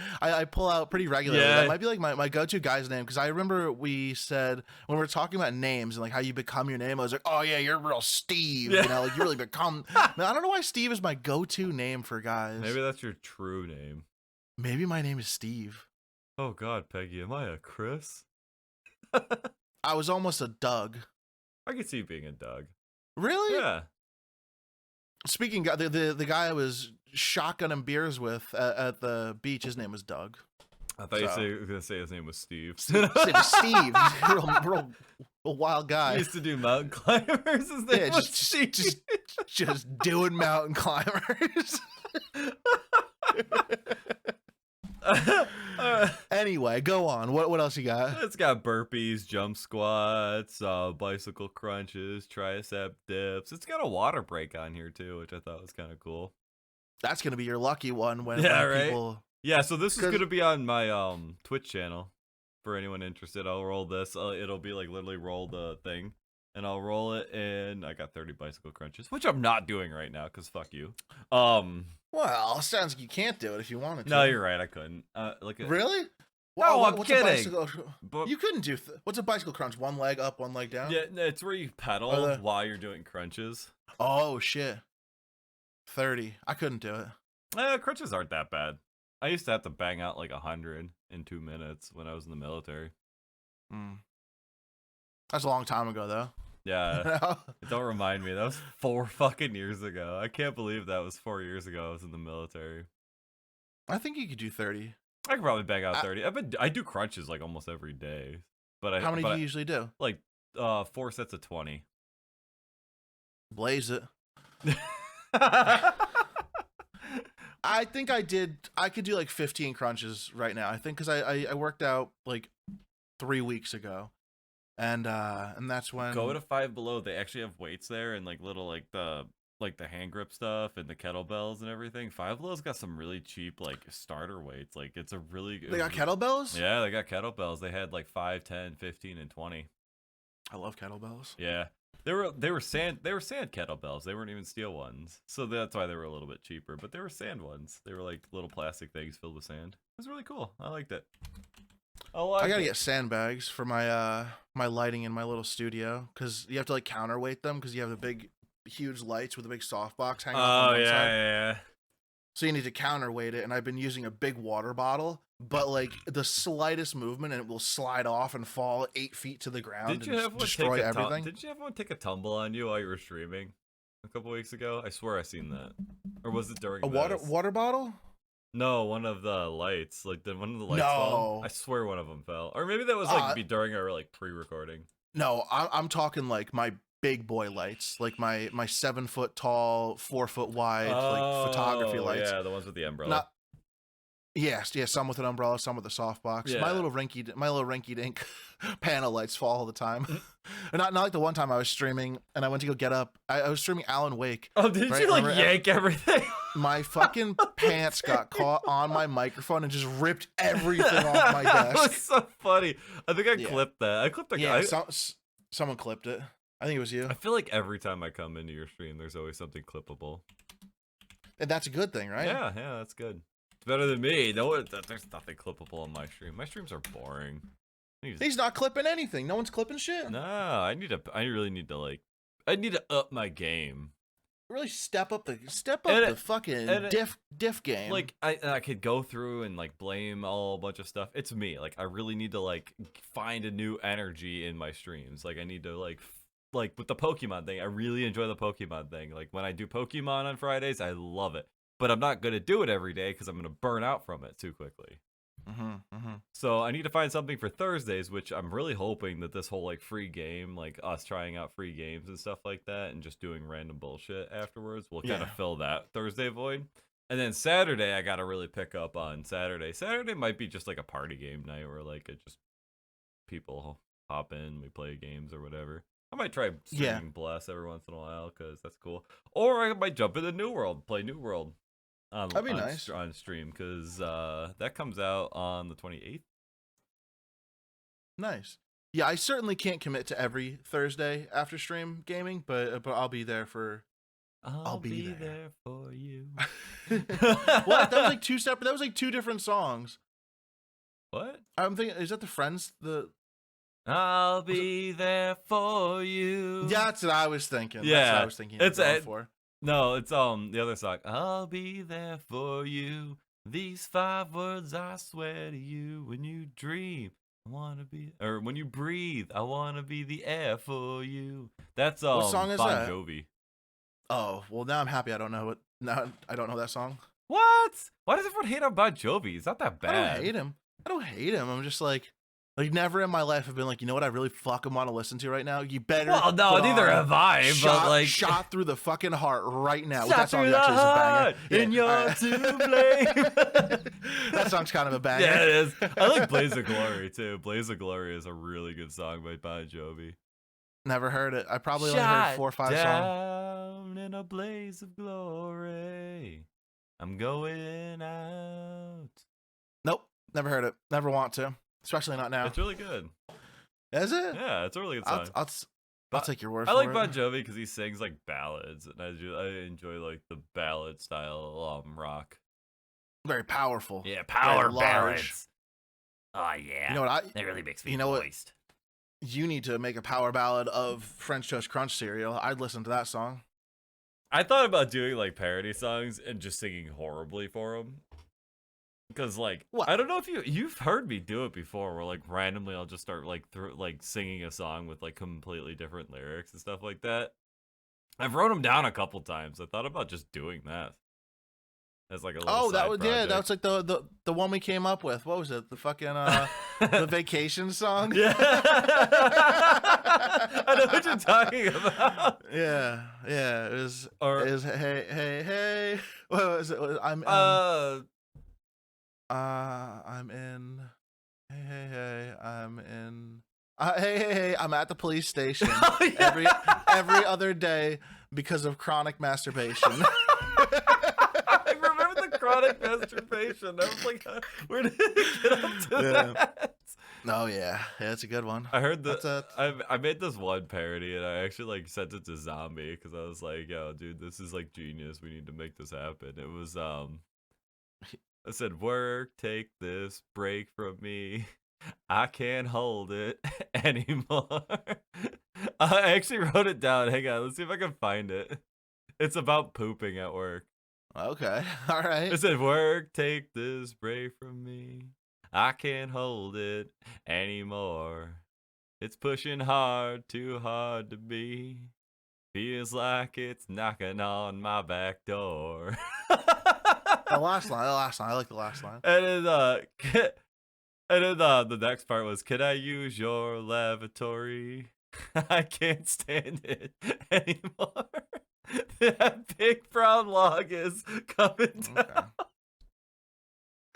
pull out pretty regularly. Yeah. That might be like my go-to guy's name, because I remember we said when we were talking about names and like how you become your name, I was like, oh yeah, you're real Steve. Yeah. You know, like you really become. Man, I don't know why Steve is my go-to name for guys. Maybe that's your true name. Maybe my name is Steve. Oh God, Peggy, am I a Chris? I was almost a Doug. I could see you being a Doug. Really? Yeah. Speaking, the guy I was shotgunning beers with at the beach, his name was Doug. I thought you were going to say his name was Steve. His name was Steve. He's a real wild guy. He used to do mountain climbers. His name was Steve. Just doing mountain climbers. Anyway, go on. What else you got? It's got burpees, jump squats, bicycle crunches, tricep dips. It's got a water break on here too, which I thought was kind of cool. That's gonna be your lucky one when right? people. Yeah, so this is gonna be on my Twitch channel for anyone interested. I'll roll this. It'll be like literally roll the thing, and I'll roll it, and I got 30 bicycle crunches, which I'm not doing right now because fuck you. Well, sounds like you can't do it if you wanted to. No, you're right. I couldn't. Look at Really? No, I'm what's kidding. A bicycle? But You couldn't do. What's a bicycle crunch? One leg up, one leg down. yeah, no, it's where you pedal while you're doing crunches. Oh shit. 30. I couldn't do it. Crunches aren't that bad. I used to have to bang out like 100 in 2 minutes when I was in the military. That's a long time ago, though. Yeah. Don't remind me. That was 4 fucking years ago. I can't believe that was 4 years ago I was in the military. I think you could do 30. I could probably bang out 30. I do crunches like almost every day. But How many do you usually do? Like 4 sets of 20. Blaze it. I think I could do like 15 crunches right now. I think because I worked out like 3 weeks ago. And that's when Go to Five Below. They actually have weights there and like little like the hand grip stuff and the kettlebells and everything. Five Below's got some really cheap like starter weights. Like it's a really good. They got kettlebells? Yeah, they got kettlebells. They had like 5, 10, 15, and 20. I love kettlebells. Yeah. They were sand kettlebells. They weren't even steel ones. So that's why they were a little bit cheaper, but they were sand ones. They were like little plastic things filled with sand. It was really cool. I liked it. I gotta get sandbags for my my lighting in my little studio, because you have to like counterweight them because you have the big huge lights with a big softbox hanging off on one side. Yeah. So you need to counterweight it, and I've been using a big water bottle, but like the slightest movement and it will slide off and fall 8 feet to the ground and destroy everything. Did you have one take a tumble on you while you were streaming a couple weeks ago? I swear I seen that. Or was it during a this? water bottle? No, one of the lights. Like one of the lights No. fell. I swear one of them fell. Or maybe that was like during our like pre-recording. No, I'm talking like my big boy lights, like my 7 foot tall, 4 foot wide like photography lights. Yeah, the ones with the umbrella. Yes, some with an umbrella, some with a softbox. Yeah. My little rinky dink panel lights fall all the time. not like the one time I was streaming and I went to go get up. I was streaming Alan Wake. Oh, did you like yank everything? My fucking pants got caught on my microphone and just ripped everything off my desk. That was so funny. I think I clipped that. I clipped the guy. Someone clipped it. I think it was you. I feel like every time I come into your stream, there's always something clippable. And that's a good thing, right? Yeah, that's good. It's better than me. There's nothing clippable on my stream. My streams are boring. He's not clipping anything. No one's clipping shit. No, I really need to up my game. really step up the fucking and it- diff game. like I could go through and like blame all a bunch of stuff. It's me. Like I really need to like find a new energy in my streams. Like I need to like with the Pokemon thing. I really enjoy the Pokemon thing. Like when I do Pokemon on Fridays, I love it. But I'm not gonna do it every day because I'm gonna burn out from it too quickly. So I need to find something for Thursdays, which I'm really hoping that this whole like free game, like us trying out free games and stuff like that, and just doing random bullshit afterwards, will kind of fill that Thursday void. And then Saturday, I gotta really pick up on Saturday. Saturday might be just like a party game night where like it just people hop in, we play games or whatever. I might try streaming Bless every once in a while because that's cool. Or I might jump into New World, play New World. That'd be nice on stream because that comes out on the 28th. Nice. Yeah, I certainly can't commit to every Thursday after stream gaming, but I'll be there for. I'll be there for you. What? That was like two separate. That was like two different songs. What? I'm thinking. Is that the Friends? I'll be there for you. Yeah, that's what I was thinking. Yeah, that's what I was thinking. It's for. No, it's the other song. I'll be there for you. These 5 words I swear to you. When you dream, I wanna be, or when you breathe, I wanna be the air for you. That's What song is Bon that? Jovi. Oh well, now I'm happy. I don't know what. Now I don't know that song. What? Why does everyone hate on Bon Jovi? It's not that bad. I don't hate him. I'm just like never in my life have been like, you know what I really fucking want to listen to right now? You better. Well, no, neither have I. But like, shot through the fucking heart right now. Shot That song through the actually is a heart, banger. and Yeah, you're to blame. that song's kind of a banger. Yeah, it is. I like Blaze of Glory too. Blaze of Glory is a really good song by Bon Jovi. Never heard it. I probably only heard 4 or 5 songs. Down in a blaze of glory, I'm going out. Nope, never heard it. Never want to, especially not now. It's really good. Is it? Yeah, it's a really good song. I'll take your word for I like it. Bon Jovi because he sings like ballads, and I enjoy like the ballad style rock. Very powerful. Yeah, power very large. ballads. Oh yeah, You know what? that really makes me you know what? moist. You need to make a power ballad of French Toast Crunch cereal. I'd listen to that song. I thought about doing like parody songs and just singing horribly for them. Because like What? I don't know if you've heard me do it before, where like randomly I'll just start like singing a song with like completely different lyrics and stuff like that. I've wrote them down a couple times. I thought about just doing that as like a little That side was project. that was like the one we came up with. What was it? The fucking the vacation song. Yeah. I know what you're talking about. Yeah. It was. Or It was hey. What was it? I'm in. Hey. I'm in. Hey. I'm at the police station Oh, yeah. every other day because of chronic masturbation. I remember the chronic masturbation. I was like, where did it get up to that? Oh yeah, it's a good one. I heard that. I made this one parody and I actually like sent it to Zombie because I was like, yo, dude, this is like genius. We need to make this happen. It was I said, work, take this break from me. I can't hold it anymore. I actually wrote it down. Hang on, let's see if I can find it. It's about pooping at work. Okay, all right. It said, work, take this break from me. I can't hold it anymore. It's pushing hard, too hard to be. Feels like it's knocking on my back door. The last line. I like the last line. And then the next part was, can I use your lavatory? I can't stand it anymore. That big brown log is coming down.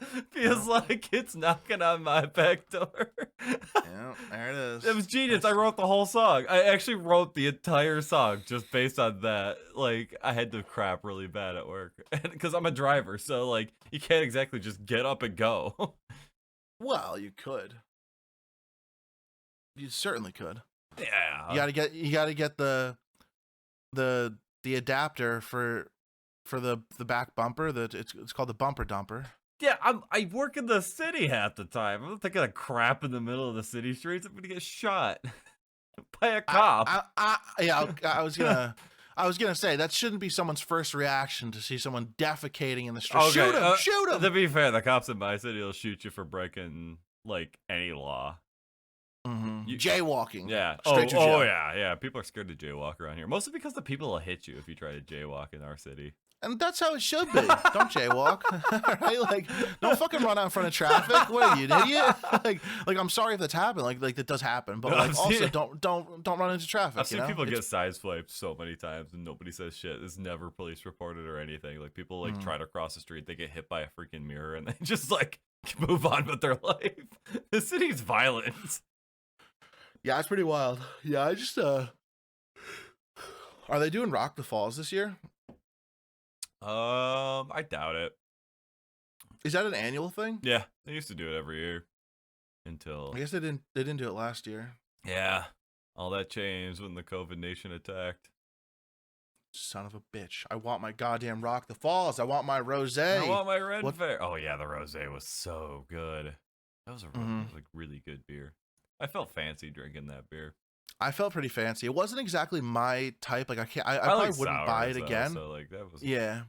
Okay. Feels like it's knocking on my back door. Yeah, there it is. It was genius. I wrote the whole song. I actually wrote the entire song just based on that. Like, I had to crap really bad at work because I'm a driver, so like you can't exactly just get up and go. Well, you could. You certainly could. Yeah. You gotta get the adapter for the back bumper. It's called the bumper dumper. Yeah, I work in the city half the time. I'm not taking a crap in the middle of the city streets. I'm gonna get shot by a cop. I was gonna I was gonna say that shouldn't be someone's first reaction to see someone defecating in the street. Okay, Shoot him! Shoot him! To be fair, the cops in my city will shoot you for breaking like any law. Jaywalking. Yeah. Straight to jail. Yeah. People are scared to jaywalk around here, mostly because the people will hit you if you try to jaywalk in our city. And that's how it should be. Don't jaywalk, right? Like, don't fucking run out in front of traffic. What are you, an idiot? like, I'm sorry if that's happened. Like that does happen, but like, also don't run into traffic. I've seen people get side swiped so many times and nobody says shit. It's never police reported or anything. Like people like try to cross the street, they get hit by a freaking mirror, and they just like move on with their life. The city's violent. Yeah, it's pretty wild. Yeah, I just are they doing Rock the Falls this year? I doubt it. Is that an annual thing? Yeah, they used to do it every year until I guess they didn't do it last year. Yeah. All that changed when the COVID nation attacked. Son of a bitch. I want my goddamn Rock the Falls. I want my rosé. I want my red fair. Oh yeah, the rosé was so good. That was a like really good beer. I felt fancy drinking that beer. I felt pretty fancy. It wasn't exactly my type. Like I probably like wouldn't buy it sours, again. So like that was Yeah.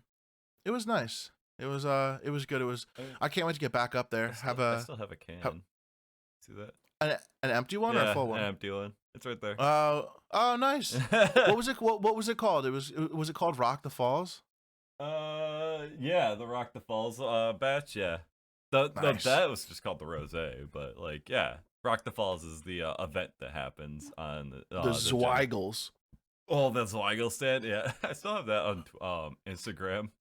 It was nice. It was good. It was I can't wait to get back up there. I still have a can. See that? An empty one or a full one? An empty one. It's right there. Oh nice. What was it called? Was it called Rock the Falls? Yeah, the Rock the Falls batch, yeah. Nice. That was just called the rosé, but like yeah. Rock the Falls is the event that happens on the Zweigels. Oh, the Zweigel stand, yeah. I still have that on Instagram.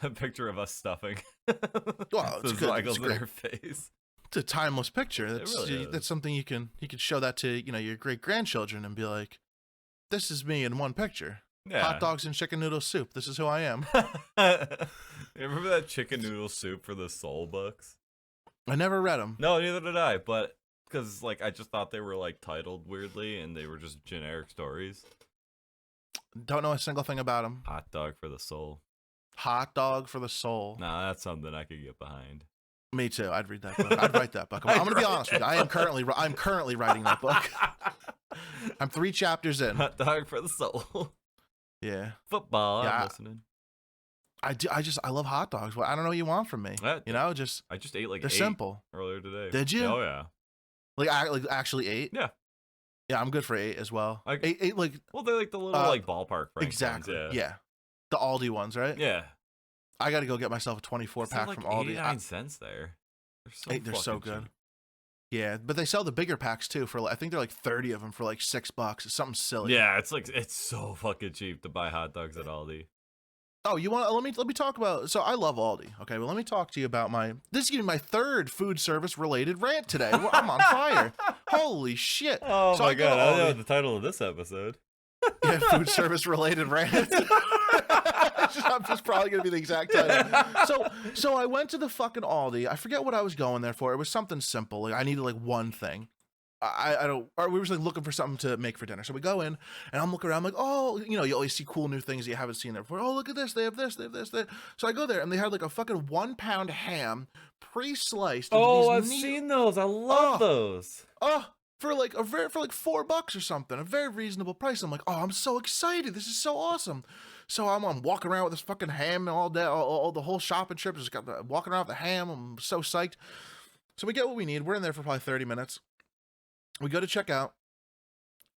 A picture of us stuffing Well, the Zweigels in your face. It's a timeless picture. That's really that's something you can show that to your great grandchildren and be like, this is me in one picture. Yeah. Hot dogs and chicken noodle soup. This is who I am. Remember that chicken noodle soup for the Soul books? I never read them. No, neither did I, but because like I just thought they were like titled weirdly and they were just generic stories. Don't know a single thing about them. Hot dog for the soul. Hot dog for the soul. Nah, that's something I could get behind. Me too. I'd read that book. I'd write that book. I'm gonna be honest with you. I'm currently writing that book. I'm 3 chapters in. Hot dog for the soul. Yeah. Football. Yeah, I'm listening. I love hot dogs. Well, I don't know what you want from me. I just ate like they're 8 simple. earlier today. Did you? Oh yeah. Like I actually 8. Yeah. Yeah, I'm good for 8 as well. 8 like. Well, they're like the little like ballpark Frank exactly. ones, yeah. The Aldi ones, right? Yeah. I got to go get myself a 24 pack like from Aldi. 89 cents there. They're so good. Cheap. Yeah, but they sell the bigger packs too for I think they're like 30 of them for like $6. It's something silly. Yeah, it's so fucking cheap to buy hot dogs at Aldi. Oh, you want? Let me talk about. So I love Aldi. Okay, well let me talk to you about this is gonna be my 3rd food service related rant today. I'm on fire. Holy shit! Oh so my god! I know the title of this episode. Yeah, food service related rant. I'm just probably gonna be the exact title. So I went to the fucking Aldi. I forget what I was going there for. It was something simple. Like I needed like one thing. I don't. Or we were just like looking for something to make for dinner. So we go in, and I'm looking around. I'm like, oh, you always see cool new things you haven't seen there before. Oh, look at this. They have this. They have this. So I go there, and they had like a fucking 1-pound ham, pre-sliced. Oh, I've seen those. I love those. For like $4 or something, a very reasonable price. I'm like, oh, I'm so excited. This is so awesome. So I'm walking around with this fucking ham all day, all the whole shopping trip. Just walking around with the ham. I'm so psyched. So we get what we need. We're in there for probably 30 minutes. We go to check out.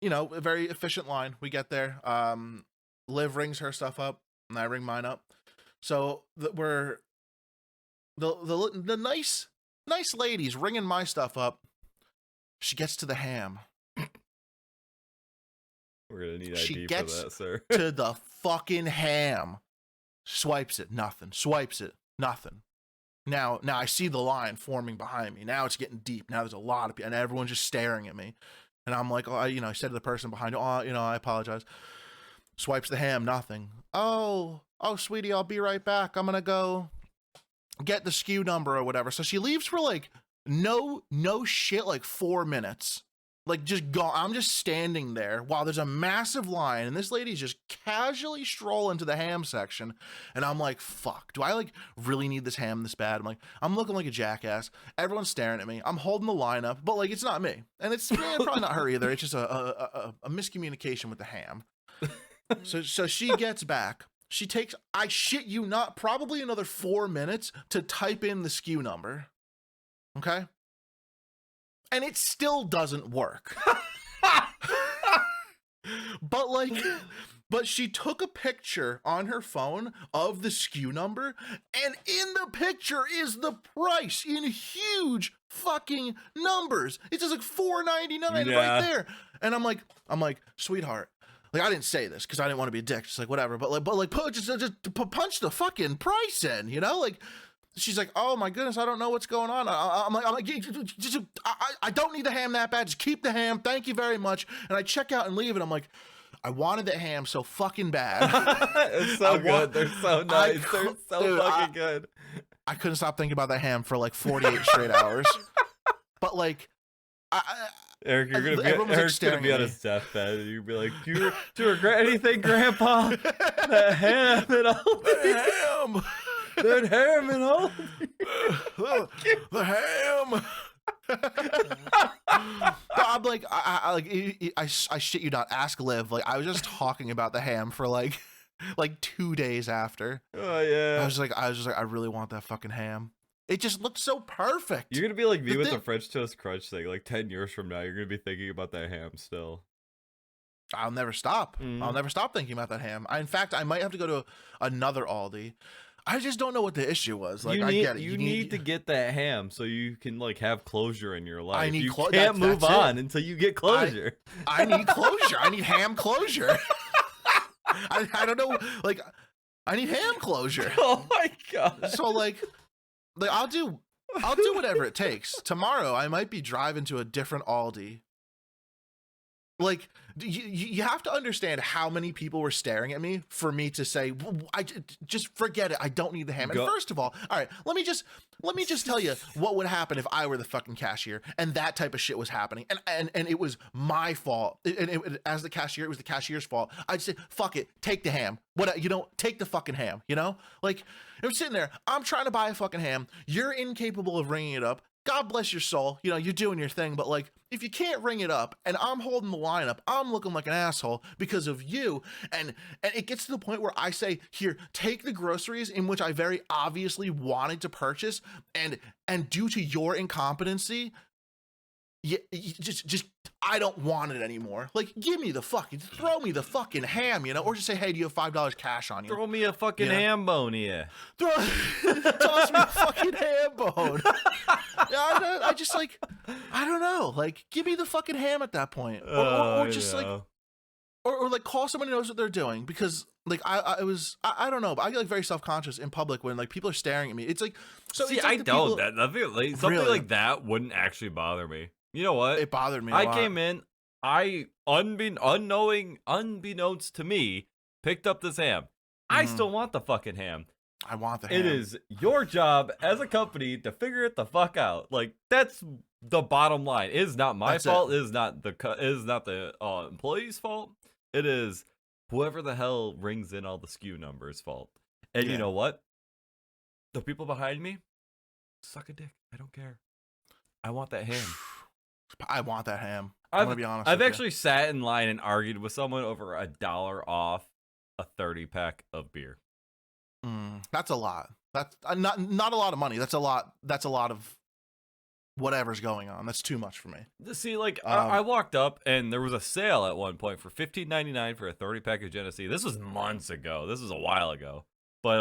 A very efficient line. We get there. Liv rings her stuff up, and I ring mine up. So we're the nice ladies ringing my stuff up. She gets to the ham. We're gonna need ID for that, sir. To the fucking ham. Swipes it, nothing. Swipes it, nothing. Now I see the line forming behind me. Now it's getting deep. Now there's a lot of people, and everyone's just staring at me. And I'm like, I said to the person behind, I apologize. Swipes the ham, nothing. Oh, sweetie, I'll be right back. I'm gonna go get the SKU number or whatever. So she leaves for like no shit, like 4 minutes. Like just go. I'm just standing there while there's a massive line, and this lady's just casually strolling to the ham section, and I'm like, "Fuck! Do I like really need this ham this bad?" I'm looking like a jackass. Everyone's staring at me. I'm holding the line up, but like it's not me, and it's probably not her either. It's just a miscommunication with the ham. So she gets back. She takes, I shit you not, probably another 4 minutes to type in the SKU number. Okay? And it still doesn't work. But like, but she took a picture on her phone of the SKU number, and in the picture is the price in huge fucking numbers. It says like $4.99 right there. And I'm like, sweetheart. Like, I didn't say this because I didn't want to be a dick. Just like, whatever. But just punch the fucking price in, you know? Like, she's like, oh my goodness, I don't know what's going on. I'm like, I don't need the ham that bad. Just keep the ham. Thank you very much. And I check out and leave, and I'm like, I wanted the ham so fucking bad. It's so good. They're so nice. They're so fucking good. I couldn't stop thinking about that ham for like 48 straight hours. But like, Eric, Eric's gonna be on his deathbed, and you'd be like, "Do you regret anything, Grandpa? That ham and all the ham, that ham and all the ham." I'm like, I shit you not. Ask Liv. Like, I was just talking about the ham for like 2 days after. Oh yeah. I was just like, I really want that fucking ham. It just looks so perfect. You're gonna be like me with the French toast crunch thing. Like 10 years from now, you're gonna be thinking about that ham still. I'll never stop. I'll never stop thinking about that ham. In fact, I might have to go to another Aldi. I just don't know what the issue was. Like, I get it. You need to get that ham so you can like have closure in your life. You can't can't move on until you get closure. I need closure. I need ham closure. I don't know. Like, I need ham closure. Oh my god. So like I'll do whatever it takes. Tomorrow I might be driving to a different Aldi. Like, you have to understand how many people were staring at me for me to say, I just forget it. I don't need the ham. And first of all right, let me just tell you what would happen if I were the fucking cashier and that type of shit was happening. And it was my fault. And as the cashier, it was the cashier's fault. I'd say, fuck it, take the ham. Take the fucking ham, you know? Like, I'm sitting there, I'm trying to buy a fucking ham. You're incapable of ringing it up. God bless your soul. You know, you're doing your thing, but like, if you can't ring it up and I'm holding the line up, I'm looking like an asshole because of you. And it gets to the point where I say, here, take the groceries in which I very obviously wanted to purchase, and due to your incompetency, you just I don't want it anymore. Like, throw me the fucking ham, you know, or just say, hey, do you have $5 cash on you? Throw me a fucking ham bone here. Toss me a fucking ham bone. I just like, I don't know. Like, give me the fucking ham at that point, or just like, or like call someone who knows what they're doing, because like I don't know, but I get like very self-conscious in public when like people are staring at me. It's like, so see, it's like I don't. Something like that wouldn't actually bother me. You know what? It bothered me. I came in, unbeknownst to me, picked up this ham. I still want the fucking ham. I want the ham. It is your job as a company to figure it the fuck out. Like, that's the bottom line. It is not my fault. It is not the employee's fault. It is whoever the hell rings in all the SKU numbers' fault. And you know what? The people behind me, suck a dick. I don't care. I want that ham. I want that ham. I'm gonna be honest. I've actually sat in line and argued with someone over $1 off a 30-pack of beer. That's a lot. That's not a lot of money. That's a lot. That's a lot of whatever's going on. That's too much for me. See, like, I walked up and there was a sale at one point for $15.99 for a 30-pack of Genesee. This was months ago. This was a while ago. But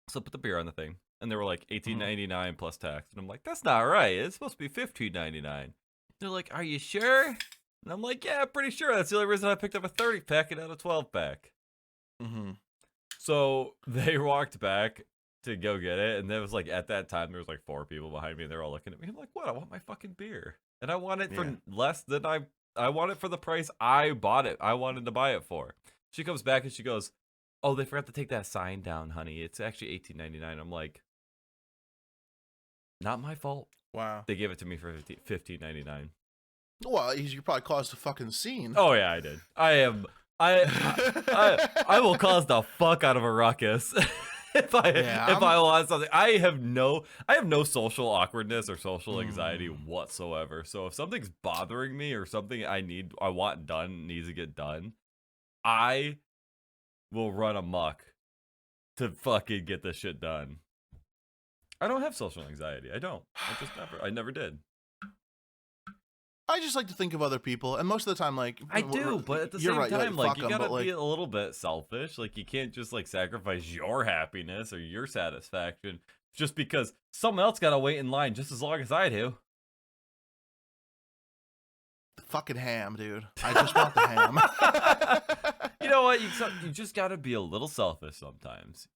so I put the beer on the thing, and they were like $18.99 plus tax, and I'm like, that's not right. It's supposed to be $15.99. They're like, are you sure? And I'm like, yeah, pretty sure. That's the only reason I picked up a 30-pack and not a 12-pack. So they walked back to go get it, and there was like, at that time there was like 4 people behind me, and they're all looking at me. I'm like, what? I want my fucking beer, and I want it for less than I want it for the price I bought it. I wanted to buy it for. She comes back and she goes, oh, they forgot to take that sign down, honey. It's actually $18.99. I'm like, not my fault. Wow. They gave it to me for $15.99. Well, you probably caused a fucking scene. Oh yeah, I did. I will cause the fuck out of a ruckus if I want something. I have no social awkwardness or social anxiety whatsoever. So if something's bothering me or something I want done needs to get done, I will run amok to fucking get this shit done. I don't have social anxiety. I don't. I never did. I just like to think of other people, and most of the time, like I do, but at the you're same right, time, like fuck you 'em, gotta but, like, be a little bit selfish. Like you can't just like sacrifice your happiness or your satisfaction just because someone else gotta wait in line just as long as I do. fucking ham, dude. I just want the ham. You know what? You just gotta be a little selfish sometimes.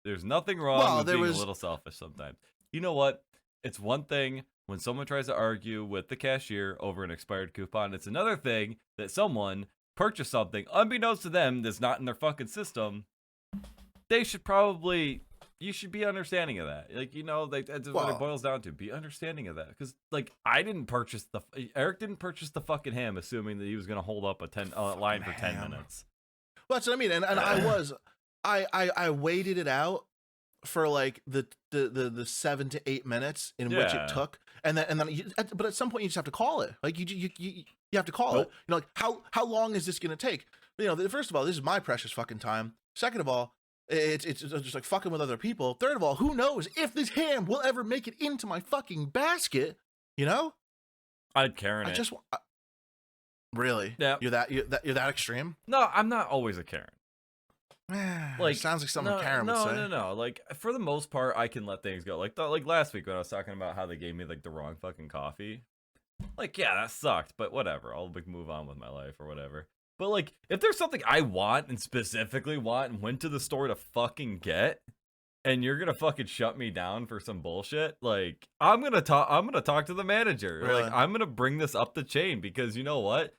There's nothing wrong Well, with there being was- a little selfish sometimes. You know what? It's one thing when someone tries to argue with the cashier over an expired coupon. It's another thing that someone purchased something unbeknownst to them that's not in their fucking system. You should be understanding of that. Like, you know, that's what Well- it boils down to. Be understanding of that. Because, like, Eric didn't purchase the fucking ham assuming that he was going to hold up a line for 10 ham. minutes. Well, that's what I mean, and I waited it out for like the 7 to 8 minutes in which Yeah. it took, and then but at some point you just have to call it. Like you have to call it. Nope. You know, like how long is this gonna take? You know, first of all, this is my precious fucking time. Second of all, it's just like fucking with other people. Third of all, who knows if this ham will ever make it into my fucking basket? You know, I'd Karen I it. just really, Yeah. you're that extreme. No, I'm not always a Karen. Like, sounds like something Karen would say. No. Like for the most part, I can let things go. Like last week when I was talking about how they gave me like the wrong fucking coffee. Like, yeah, that sucked, but whatever. I'll like move on with my life or whatever. But like, if there's something I want and specifically want and went to the store to fucking get, and you're gonna fucking shut me down for some bullshit, like I'm gonna talk to the manager. Really? Like I'm gonna bring this up the chain because you know what?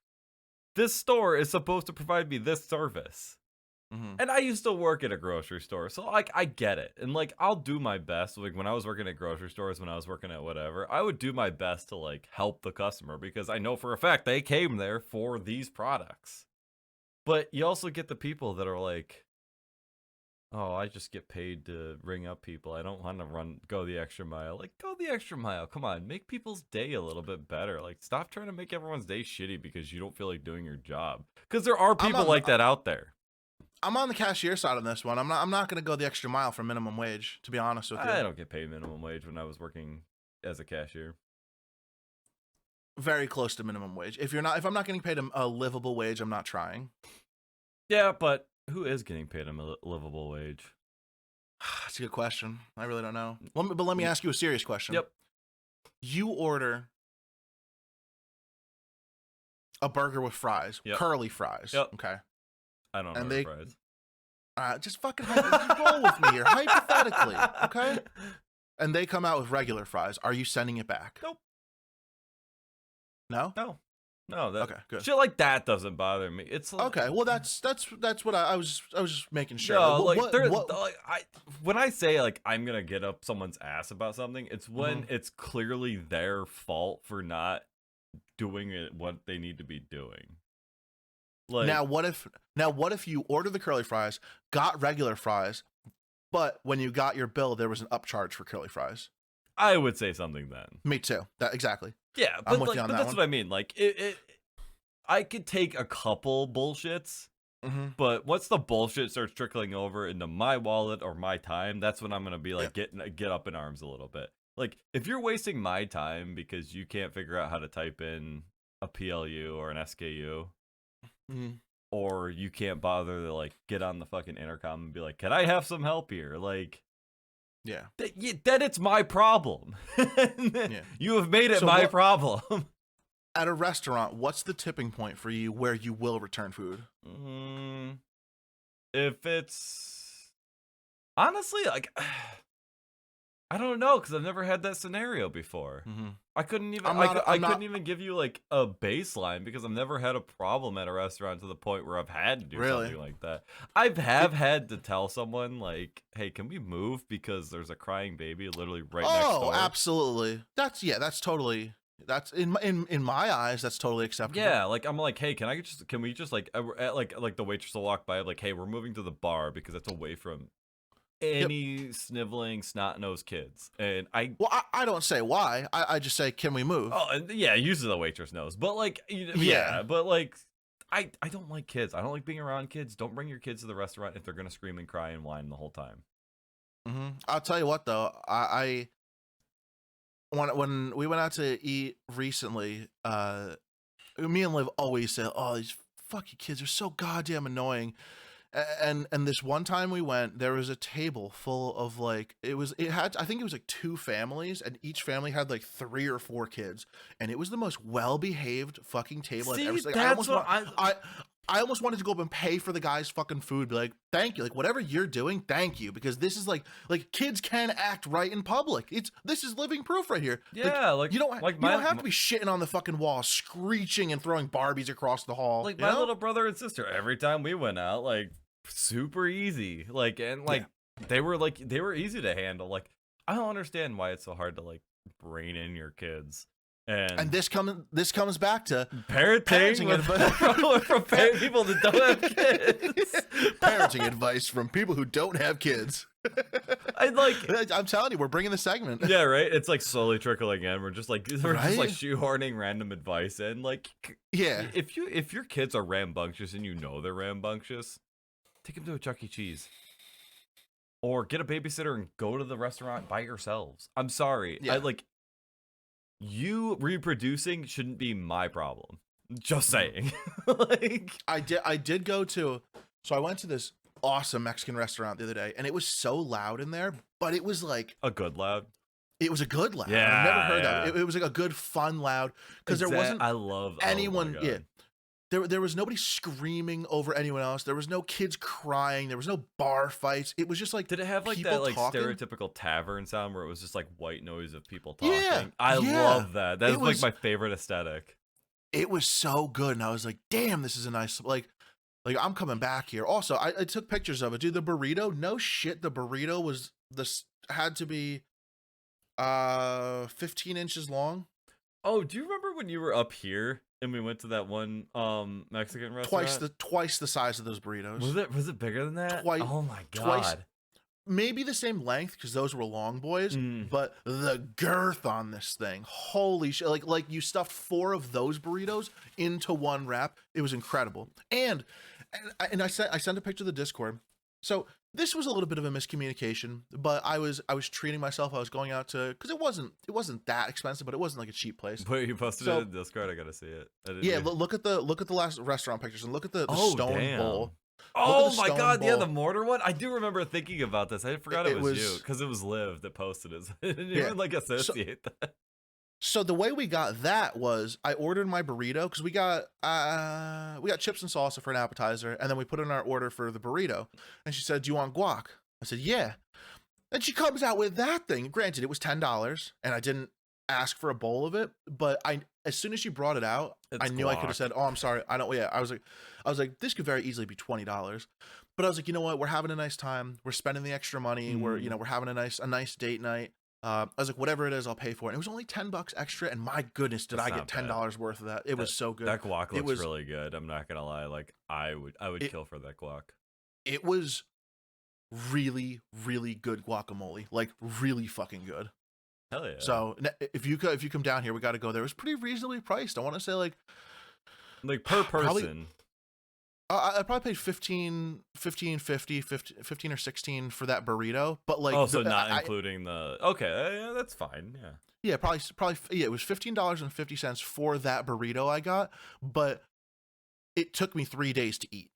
This store is supposed to provide me this service. Mhm. And I used to work at a grocery store, so like I get it. And like I'll do my best. Like when I was working at grocery stores, when I was working at whatever, I would do my best to like help the customer because I know for a fact they came there for these products. But you also get the people that are like, oh, I just get paid to ring up people. I don't want to go the extra mile. Like, go the extra mile. Come on, make people's day a little bit better. Like, stop trying to make everyone's day shitty because you don't feel like doing your job. Because there are people like that out there. I'm on the cashier side on this one. I'm not going to go the extra mile for minimum wage, to be honest with you. I don't get paid minimum wage when I was working as a cashier. Very close to minimum wage. If I'm not getting paid a livable wage, I'm not trying. Yeah, but who is getting paid a livable wage? That's a good question. I really don't know. Let me ask you a serious question. Yep. You order a burger with fries, Yep. curly fries. Yep. Okay. I don't know. And they- Fries. Just fucking just roll with me here, hypothetically. Okay. And they come out with regular fries. Are you sending it back? Nope. No. No. That, Okay. Good. shit like that doesn't bother me. It's like, Okay. Well, that's what I was just making sure. no, Like, like when I say like I'm gonna get up someone's ass about something, it's when Mm-hmm. it's clearly their fault for not doing it what they need to be doing. Like now what if you order the curly fries, got regular fries, but when you got your bill there was an upcharge for curly fries? I would say something then. Me too. That exactly. Yeah, I'm but with like, you on but that that's one. what I mean. Like I could take a couple bullshits, Mm-hmm. but once the bullshit starts trickling over into my wallet or my time, that's when I'm gonna be like get up in arms a little bit. Like if you're wasting my time because you can't figure out how to type in a PLU or an SKU, Mm-hmm. or you can't bother to like get on the fucking intercom and be like, "Can I have some help here?" Like, Yeah. then it's my problem. You have made it So my what- problem. At a restaurant, what's the tipping point for you where you will return food? If it's honestly like I don't know because I've never had that scenario before. Mm-hmm. I couldn't even I'm not- couldn't even give you like a baseline because I've never had a problem at a restaurant to the point where I've had to do Really? something like that. I've had to tell someone like, "Hey, can we move because there's a crying baby literally right next door?" Oh, absolutely. That's totally. That's in my eyes. That's totally acceptable. Yeah, like I'm like, "Hey, can we just like like the waitress will walk by like, "Hey, we're moving to the bar because it's away from any sniveling snot-nosed kids." And Well, I don't say why. I just say, can we move? and yeah, usually the waitress knows. But like Yeah. but like I don't like kids. I don't like being around kids. Don't bring your kids to the restaurant if they're gonna scream and cry and whine the whole time. I'll tell you what though, I when we went out to eat recently, me and Liv always say, "Oh, these fucking kids are so goddamn annoying." And this one time we went, there was a table full of like it had I think it was like two families, and each family had like 3 or 4 kids, and it was the most well behaved fucking table I've ever See, seen. that's what I almost wanted to go up and pay for the guy's fucking food, be like, thank you, like whatever you're doing, thank you, because this is like kids can act right in public. This is living proof right here. Yeah, like you don't have to my be shitting on the fucking wall, screeching and throwing Barbies across the hall. like my little brother and sister. Every time we went out, like super easy, they were easy to handle. Like I don't understand why it's so hard to like rein in your kids. And this comes back to parenting advice from people that don't have kids. Parenting advice from people who don't have kids. I'm telling you, we're bringing the segment. Yeah, right. It's like slowly trickling in. We're just like shoehorning random advice in. Like, yeah, if your kids are rambunctious and you know they're rambunctious, take them to a Chuck E. Cheese. Or get a babysitter and go to the restaurant by yourselves. I'm sorry. Yeah. You reproducing shouldn't be my problem. Just saying. Like I did go to, so I went to this awesome Mexican restaurant the other day, and it was so loud in there, but it was like a good loud. It was a good loud. Yeah, I've never heard that. It was like a good fun loud, because there wasn't anyone. Oh there was nobody screaming over anyone else. There was no kids crying. There was no bar fights. It was just like, did it have like people that like talking? Stereotypical tavern sound where it was just like white noise of people talking? Yeah, I love that. That's like my favorite aesthetic. It was so good, and I was like, damn, this is a nice like I'm coming back here. Also, I took pictures of it. Dude, the burrito, no shit, the burrito was had to be 15 inches long. Oh, do you remember when you were up here and we went to that one Mexican restaurant? Twice the size of those burritos. Was it bigger than that? Twice. Oh my god. Maybe the same length, because those were long boys, but the girth on this thing, holy shit! Like you stuffed 4 of those burritos into one wrap. It was incredible. And I sent a picture to the Discord. So this was a little bit of a miscommunication, but I was treating myself. I was going out to, because it wasn't that expensive, but it wasn't like a cheap place. But you posted it in Discord. I gotta see it. Yeah, look at the last restaurant pictures, and look at the stone bowl. Oh my god, yeah, the mortar one. I do remember thinking about this. I forgot it was you, because it was Liv that posted it. I didn't even like associate that. So the way we got that was, I ordered my burrito, because we got chips and salsa for an appetizer, and then we put in our order for the burrito. And she said, "Do you want guac?" I said, "Yeah." And she comes out with that thing. Granted, it was $10, and I didn't ask for a bowl of it, but as soon as she brought it out, I knew guac. I could have said, "Oh, I'm sorry, I don't." Yeah, I was like, this could very easily be $20. But I was like, you know what? We're having a nice time. We're spending the extra money. We're having a nice date night. I was like, whatever it is, I'll pay for it. And it was only $10 extra, and my goodness, did I get $10 worth of that? It was so good. That guac looks really good. I'm not gonna lie. Like I would kill for that guac. It was really, really good guacamole. Like really fucking good. Hell yeah. So if you come down here, we got to go there. It was pretty reasonably priced. I want to say like per person. I probably paid $15 or 16 for that burrito, but like, so not including the, okay, yeah, that's fine. Yeah, probably yeah, it was $15.50 for that burrito I got, but it took me 3 days to eat.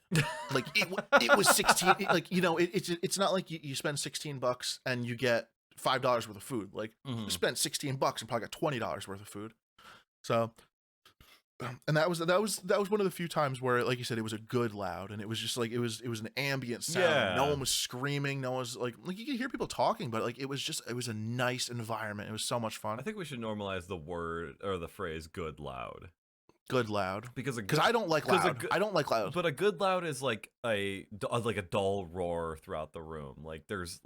Like it was 16. Like, it's not like you spend $16 and you get $5 worth of food. Like you spent $16 and probably got $20 worth of food. So. And that was one of the few times where, like you said, it was a good loud, and it was just like it was an ambient sound. Yeah. No one was screaming. No one was like you could hear people talking, but like it was a nice environment. It was so much fun. I think we should normalize the word or the phrase "good loud." Good loud, because I don't like loud. I don't like loud. But a good loud is like a dull roar throughout the room. Like there's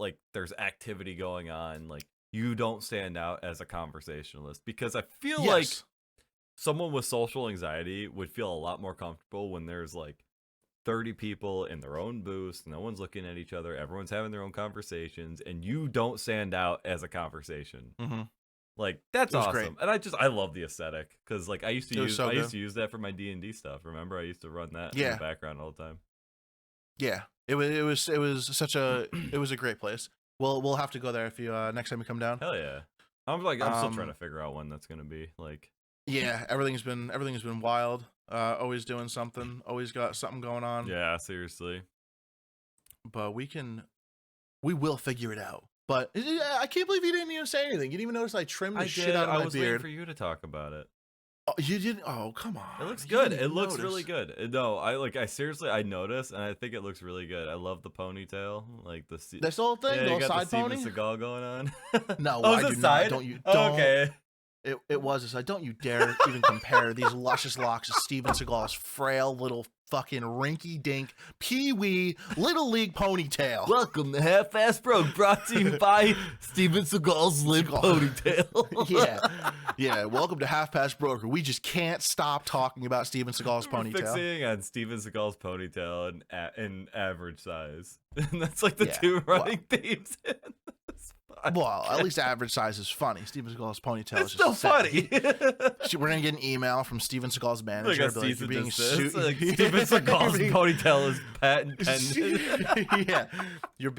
activity going on. Like you don't stand out as a conversationalist, because I feel like someone with social anxiety would feel a lot more comfortable when there's like 30 people in their own booths, no one's looking at each other, everyone's having their own conversations, and you don't stand out as a conversation. Like that's It was awesome, great. and I love the aesthetic because like I used to It was use so I used good. to use that for my D&D stuff. Remember, I used to run that in the Yeah, background all the time. yeah. It was such it was a great place. We'll have to go there if you next time you come down. Hell yeah. I'm still trying to Um, figure out when that's gonna be. Like, yeah, everything's been wild. Always doing something. Always got something going on. yeah, seriously. But we will figure it out. But I can't believe you didn't even say anything. You didn't even notice I trimmed the I shit did. out of I my was waiting beard. for you to talk about it. Oh, you didn't? Oh, come on. It looks You good. didn't It even looks notice. really good. No, I seriously I noticed, and I think it looks really good. I love the ponytail, like the That's the whole thing. yeah, The you whole got side the Steven pony. Seagal going on. No, Oh, I it's do a not. side. Don't you? Oh, Don't. okay. It was a side. Don't you dare even compare these luscious locks of Steven Seagal's frail little fucking rinky dink pee-wee little league ponytail. Welcome to Half Ass Broke, brought to you by Steven Seagal's limp ponytail. yeah. Welcome to Half Past Broker. We just can't stop talking about Steven Seagal's We're ponytail. fixating on Steven Seagal's ponytail and average size, and that's like the Yeah, two running themes. In this Well, at podcast. least average size is funny. Steven Seagal's ponytail It's is still just sad. funny. We're gonna get an email from Steven Seagal's manager. Like a be like, cease you're and being desist. sued. Like Steven Seagal's ponytail is patent pending. Yeah, you're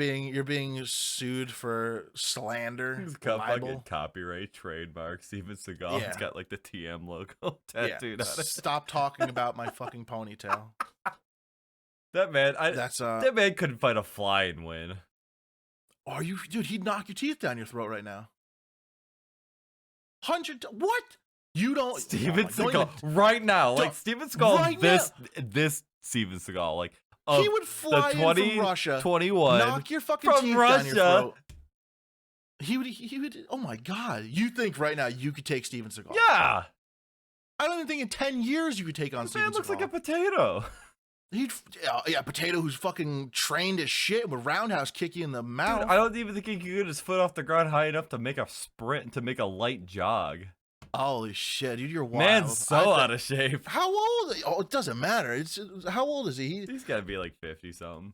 being sued for slander, He's got fucking libel. copyright trademark Steven Seagal. Yeah. It's got like the TM logo Yeah, tattooed on it. stop talking about my fucking ponytail. That man, That's that man couldn't fight a fly and win. Are you, dude? He'd knock your teeth down your throat right now. What? You don't, Steven oh, don't Seagal even- right now, like don't- Steven Seagal, right this Steven Seagal, like he would fly in from Russia, 21 knock your fucking from teeth down your Russia. throat. He would. Oh my god! You think right now you could take Steven Seagal? Yeah, I don't even think in 10 years you could take on this Steven man looks Seagal. like a potato. He'd yeah, potato who's fucking trained as shit would roundhouse kick you in the mouth. Dude, I don't even think he could get his foot off the ground high enough to make a sprint, to make a light jog. Holy shit, dude, you're wild. Man's so out of shape. How old? Oh, it doesn't matter. It's how old is he? He's got to be like 50 something.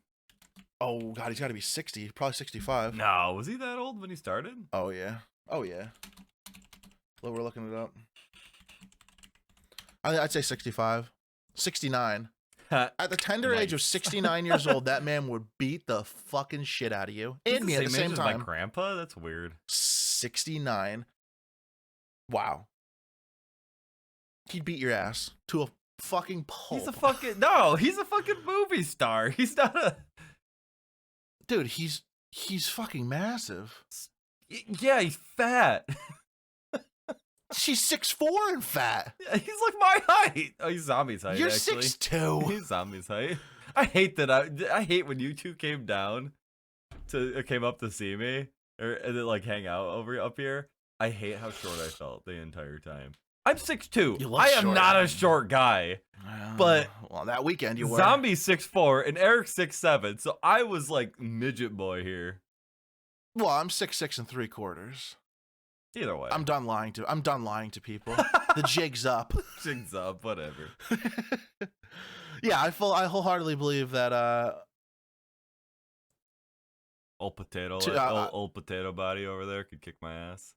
Oh god, he's got to be 60, probably 65. No, was he that old when he started? Oh yeah. Well, we're looking it up. I'd say 65, 69. At the tender age of Nice. 69 years old, that man would beat the fucking shit out of you He's and me at the age same as my time. grandpa? That's weird. 69. Wow. He'd beat your ass to a fucking pulp. He's a fucking movie star. He's not a Dude, he's fucking massive. yeah, he's fat. She's 6'4" and fat. He's like my height. Oh, he's Zombie's height. You're actually. 6'2". He's Zombie's height. I hate that. I hate when you two came down came up to see me and then like hang out up here. I hate how short I felt the entire time. I'm 6'2". You look I am short, not a man. short guy. But well, that weekend you were. Zombie's 6'4" and Eric's 6'7", so I was like midget boy here. Well, I'm 6'6" and 3/4. Either way, I'm done lying to people. The jig's up. jigs up, whatever. Yeah, I wholeheartedly believe that Old potato, old potato body over there could kick my ass.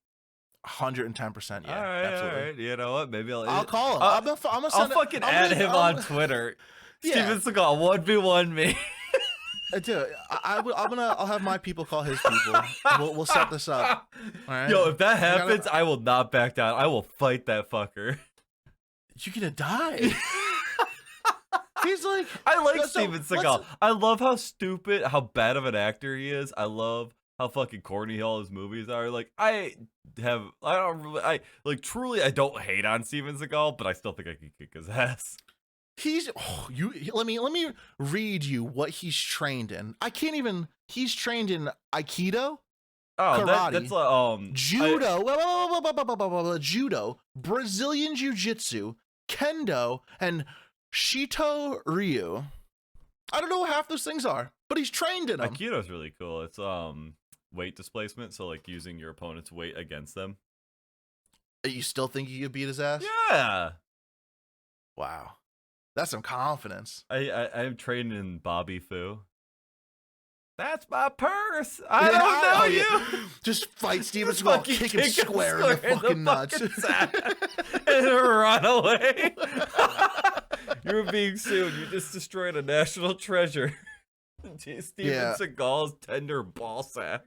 110%. Yeah, all right, absolutely. all right. You know what? Maybe I'll call him. I'll, I'm gonna I'll send fucking I'm add gonna- him I'm- on Twitter. Yeah. Steven Seagal 1v1 me. Dude, I'll have my people call his people. We'll set this up. All right. Yo, if that We gotta- happens, I will not back down. I will fight that fucker. You're gonna die. He's like, I like so Steven let's- Seagal. I love how stupid, how bad of an actor he is. I love how fucking corny all his movies are. Like I don't hate on Steven Seagal, but I still think I could kick his ass. Let me read you what he's trained in. I can't even. He's trained in Aikido, Oh, Karate, that's Judo, Judo, Brazilian Jiu-Jitsu, Kendo, and Shito Ryu. I don't know what half those things are, but he's trained in them. Aikido's really cool. It's weight displacement, so like using your opponent's weight against them. You still think you could beat his ass? Yeah. Wow, that's some confidence. I'm trained in Bobby Fu. That's my purse. I don't know you. Just fight Steven Seagal, kick him square in the fucking nuts. And run away. You're being sued. You just destroyed a national treasure. Steven Seagal's tender ball sack.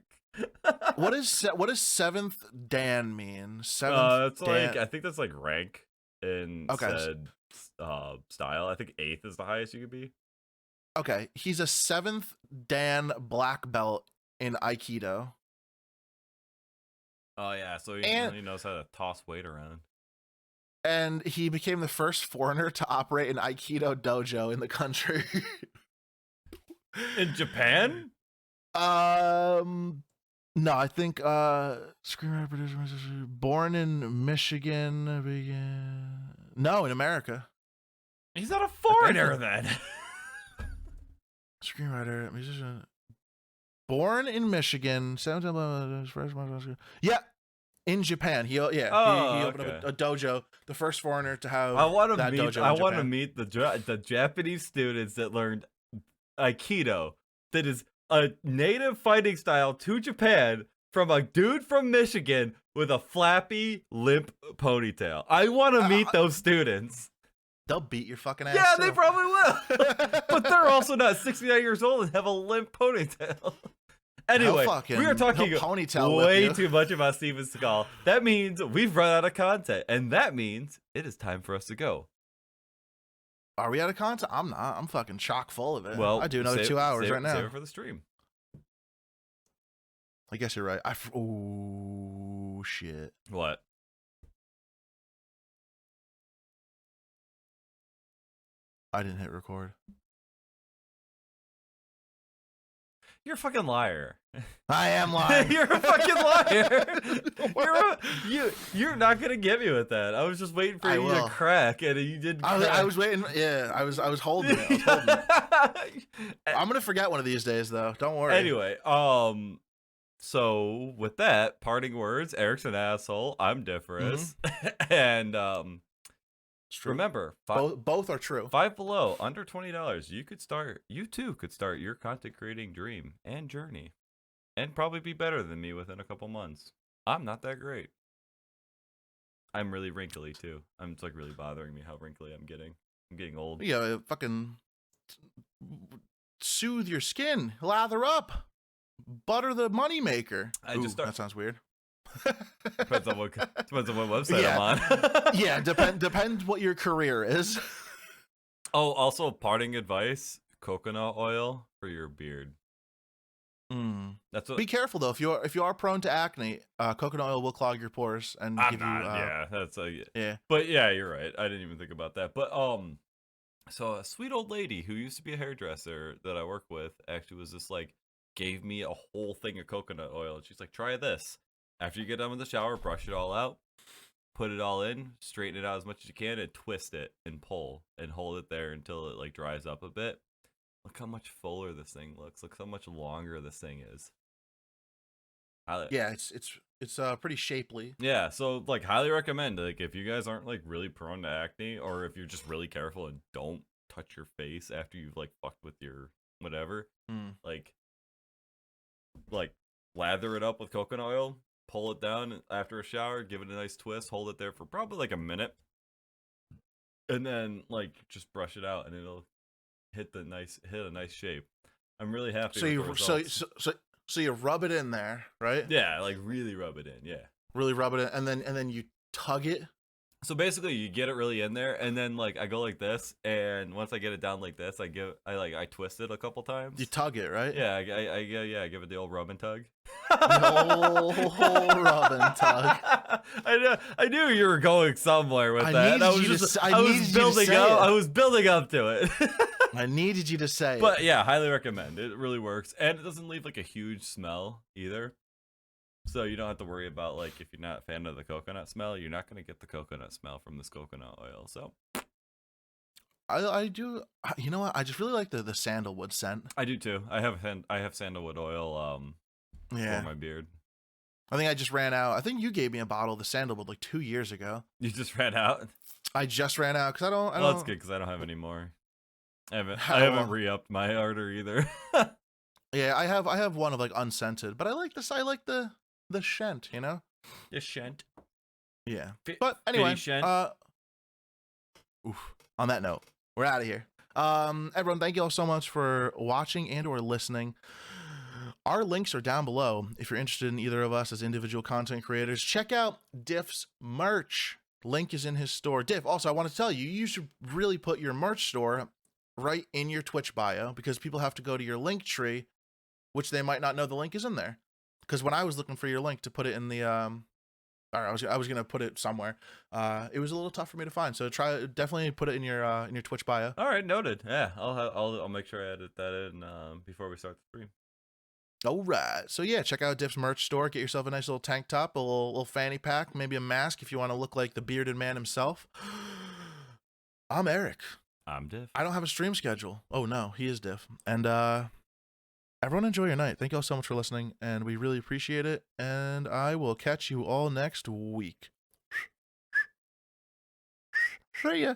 What does seventh Dan mean? Seventh it's Dan. like, I think that's like rank in said style. I think 8th is the highest you could be. Okay, he's a 7th Dan black belt in Aikido. Oh yeah, so he knows how to toss weight around. And he became the first foreigner to operate an Aikido dojo in the country. In Japan? No, I think screenwriter, producer, born in Michigan. No, in America. He's not a foreigner then. Screenwriter, musician, born in Michigan. Yeah, in Japan. He opened up a dojo. The first foreigner to have that dojo. I want to meet the Japanese students that learned Aikido. That is a native fighting style to Japan from a dude from Michigan with a flappy, limp ponytail. I want to meet those students. They'll beat your fucking ass. Yeah, too. they probably will. But they're also not 69 years old and have a limp ponytail. Anyway, we are talking way too much about Steven Seagal. That means we've run out of content, and that means it is time for us to go. Are we out of content? I'm not. I'm fucking chock full of it. Well, I do another 2 hours right now. Save it for the stream. I guess you're right. Oh shit. What? I didn't hit record. You're a fucking liar. I am lying. You're a fucking liar. You're not gonna get me with that. I was just waiting for you to crack, and you didn't. I was waiting. Yeah, I was holding it. I'm gonna forget one of these days, though. Don't worry. Anyway, so with that, parting words. Eric's an asshole. I'm Differus, and remember, both are true. Five Below, under $20. You too could start your content creating dream and journey, and probably be better than me within a couple months. I'm not that great. I'm really wrinkly too. It's like really bothering me how wrinkly I'm getting. I'm getting old. Yeah, fucking soothe your skin, lather up, butter the moneymaker. That sounds weird. Depends on what website I'm on. Yeah, depends what your career is. Oh, also parting advice: coconut oil for your beard. That's what. Be careful though. If you are prone to acne, coconut oil will clog your pores and give you. Yeah, that's yeah. But yeah, you're right. I didn't even think about that. But so a sweet old lady who used to be a hairdresser that I work with actually was just like gave me a whole thing of coconut oil. She's like, try this. After you get done with the shower, brush it all out, put it all in, straighten it out as much as you can, and twist it and pull and hold it there until it like dries up a bit. Look how much fuller this thing looks. Look how much longer this thing is. Yeah, it's pretty shapely. Yeah, so like highly recommend. Like if you guys aren't like really prone to acne, or if you're just really careful and don't touch your face after you've like fucked with your whatever, like lather it up with coconut oil. Pull it down after a shower, give it a nice twist, hold it there for probably like a minute, and then like just brush it out, and it'll hit a nice shape. I'm really happy. So you rub it in there, right? Yeah, like really rub it in. Yeah, really rub it in, and then you tug it. So basically, you get it really in there, and then like I go like this, and once I get it down like this, I twist it a couple times. You tug it, right? Yeah, I give it the old rub and tug. The whole rub and tug. I knew you were going somewhere with that. I was building up to it. I needed you to say it. But yeah, highly recommend. It really works, and it doesn't leave like a huge smell either. So you don't have to worry about like if you're not a fan of the coconut smell, you're not going to get the coconut smell from this coconut oil. So I do. You know what? I just really like the sandalwood scent. I do too. I have sandalwood oil for my beard. I think I just ran out. I think you gave me a bottle of the sandalwood like 2 years ago. You just ran out? I just ran out because I don't. Well, that's good because I don't have any more. I haven't re-upped my order either. Yeah, I have one of like unscented, but I like this. I like the scent, you know. The Shent. Yeah. But anyway, Shent. oof. On that note, we're out of here. Everyone, thank you all so much for watching and or listening. Our links are down below if you're interested in either of us as individual content creators. Check out Diff's merch. Link is in his store. Diff, also, I want to tell you, you should really put your merch store right in your Twitch bio, because people have to go to your link tree, which they might not know the link is in there. Because when I was looking for your link to put it in the or I was gonna put it somewhere. It was a little tough for me to find. So definitely put it in your Twitch bio. All right, noted. Yeah, I'll make sure I edit that in before we start the stream. All right. So yeah, check out Diff's merch store. Get yourself a nice little tank top, a little fanny pack, maybe a mask if you want to look like the bearded man himself. I'm Eric. I'm Diff. I don't have a stream schedule. Oh no, he is Diff. And everyone enjoy your night. Thank you all so much for listening, and we really appreciate it. And I will catch you all next week. See ya.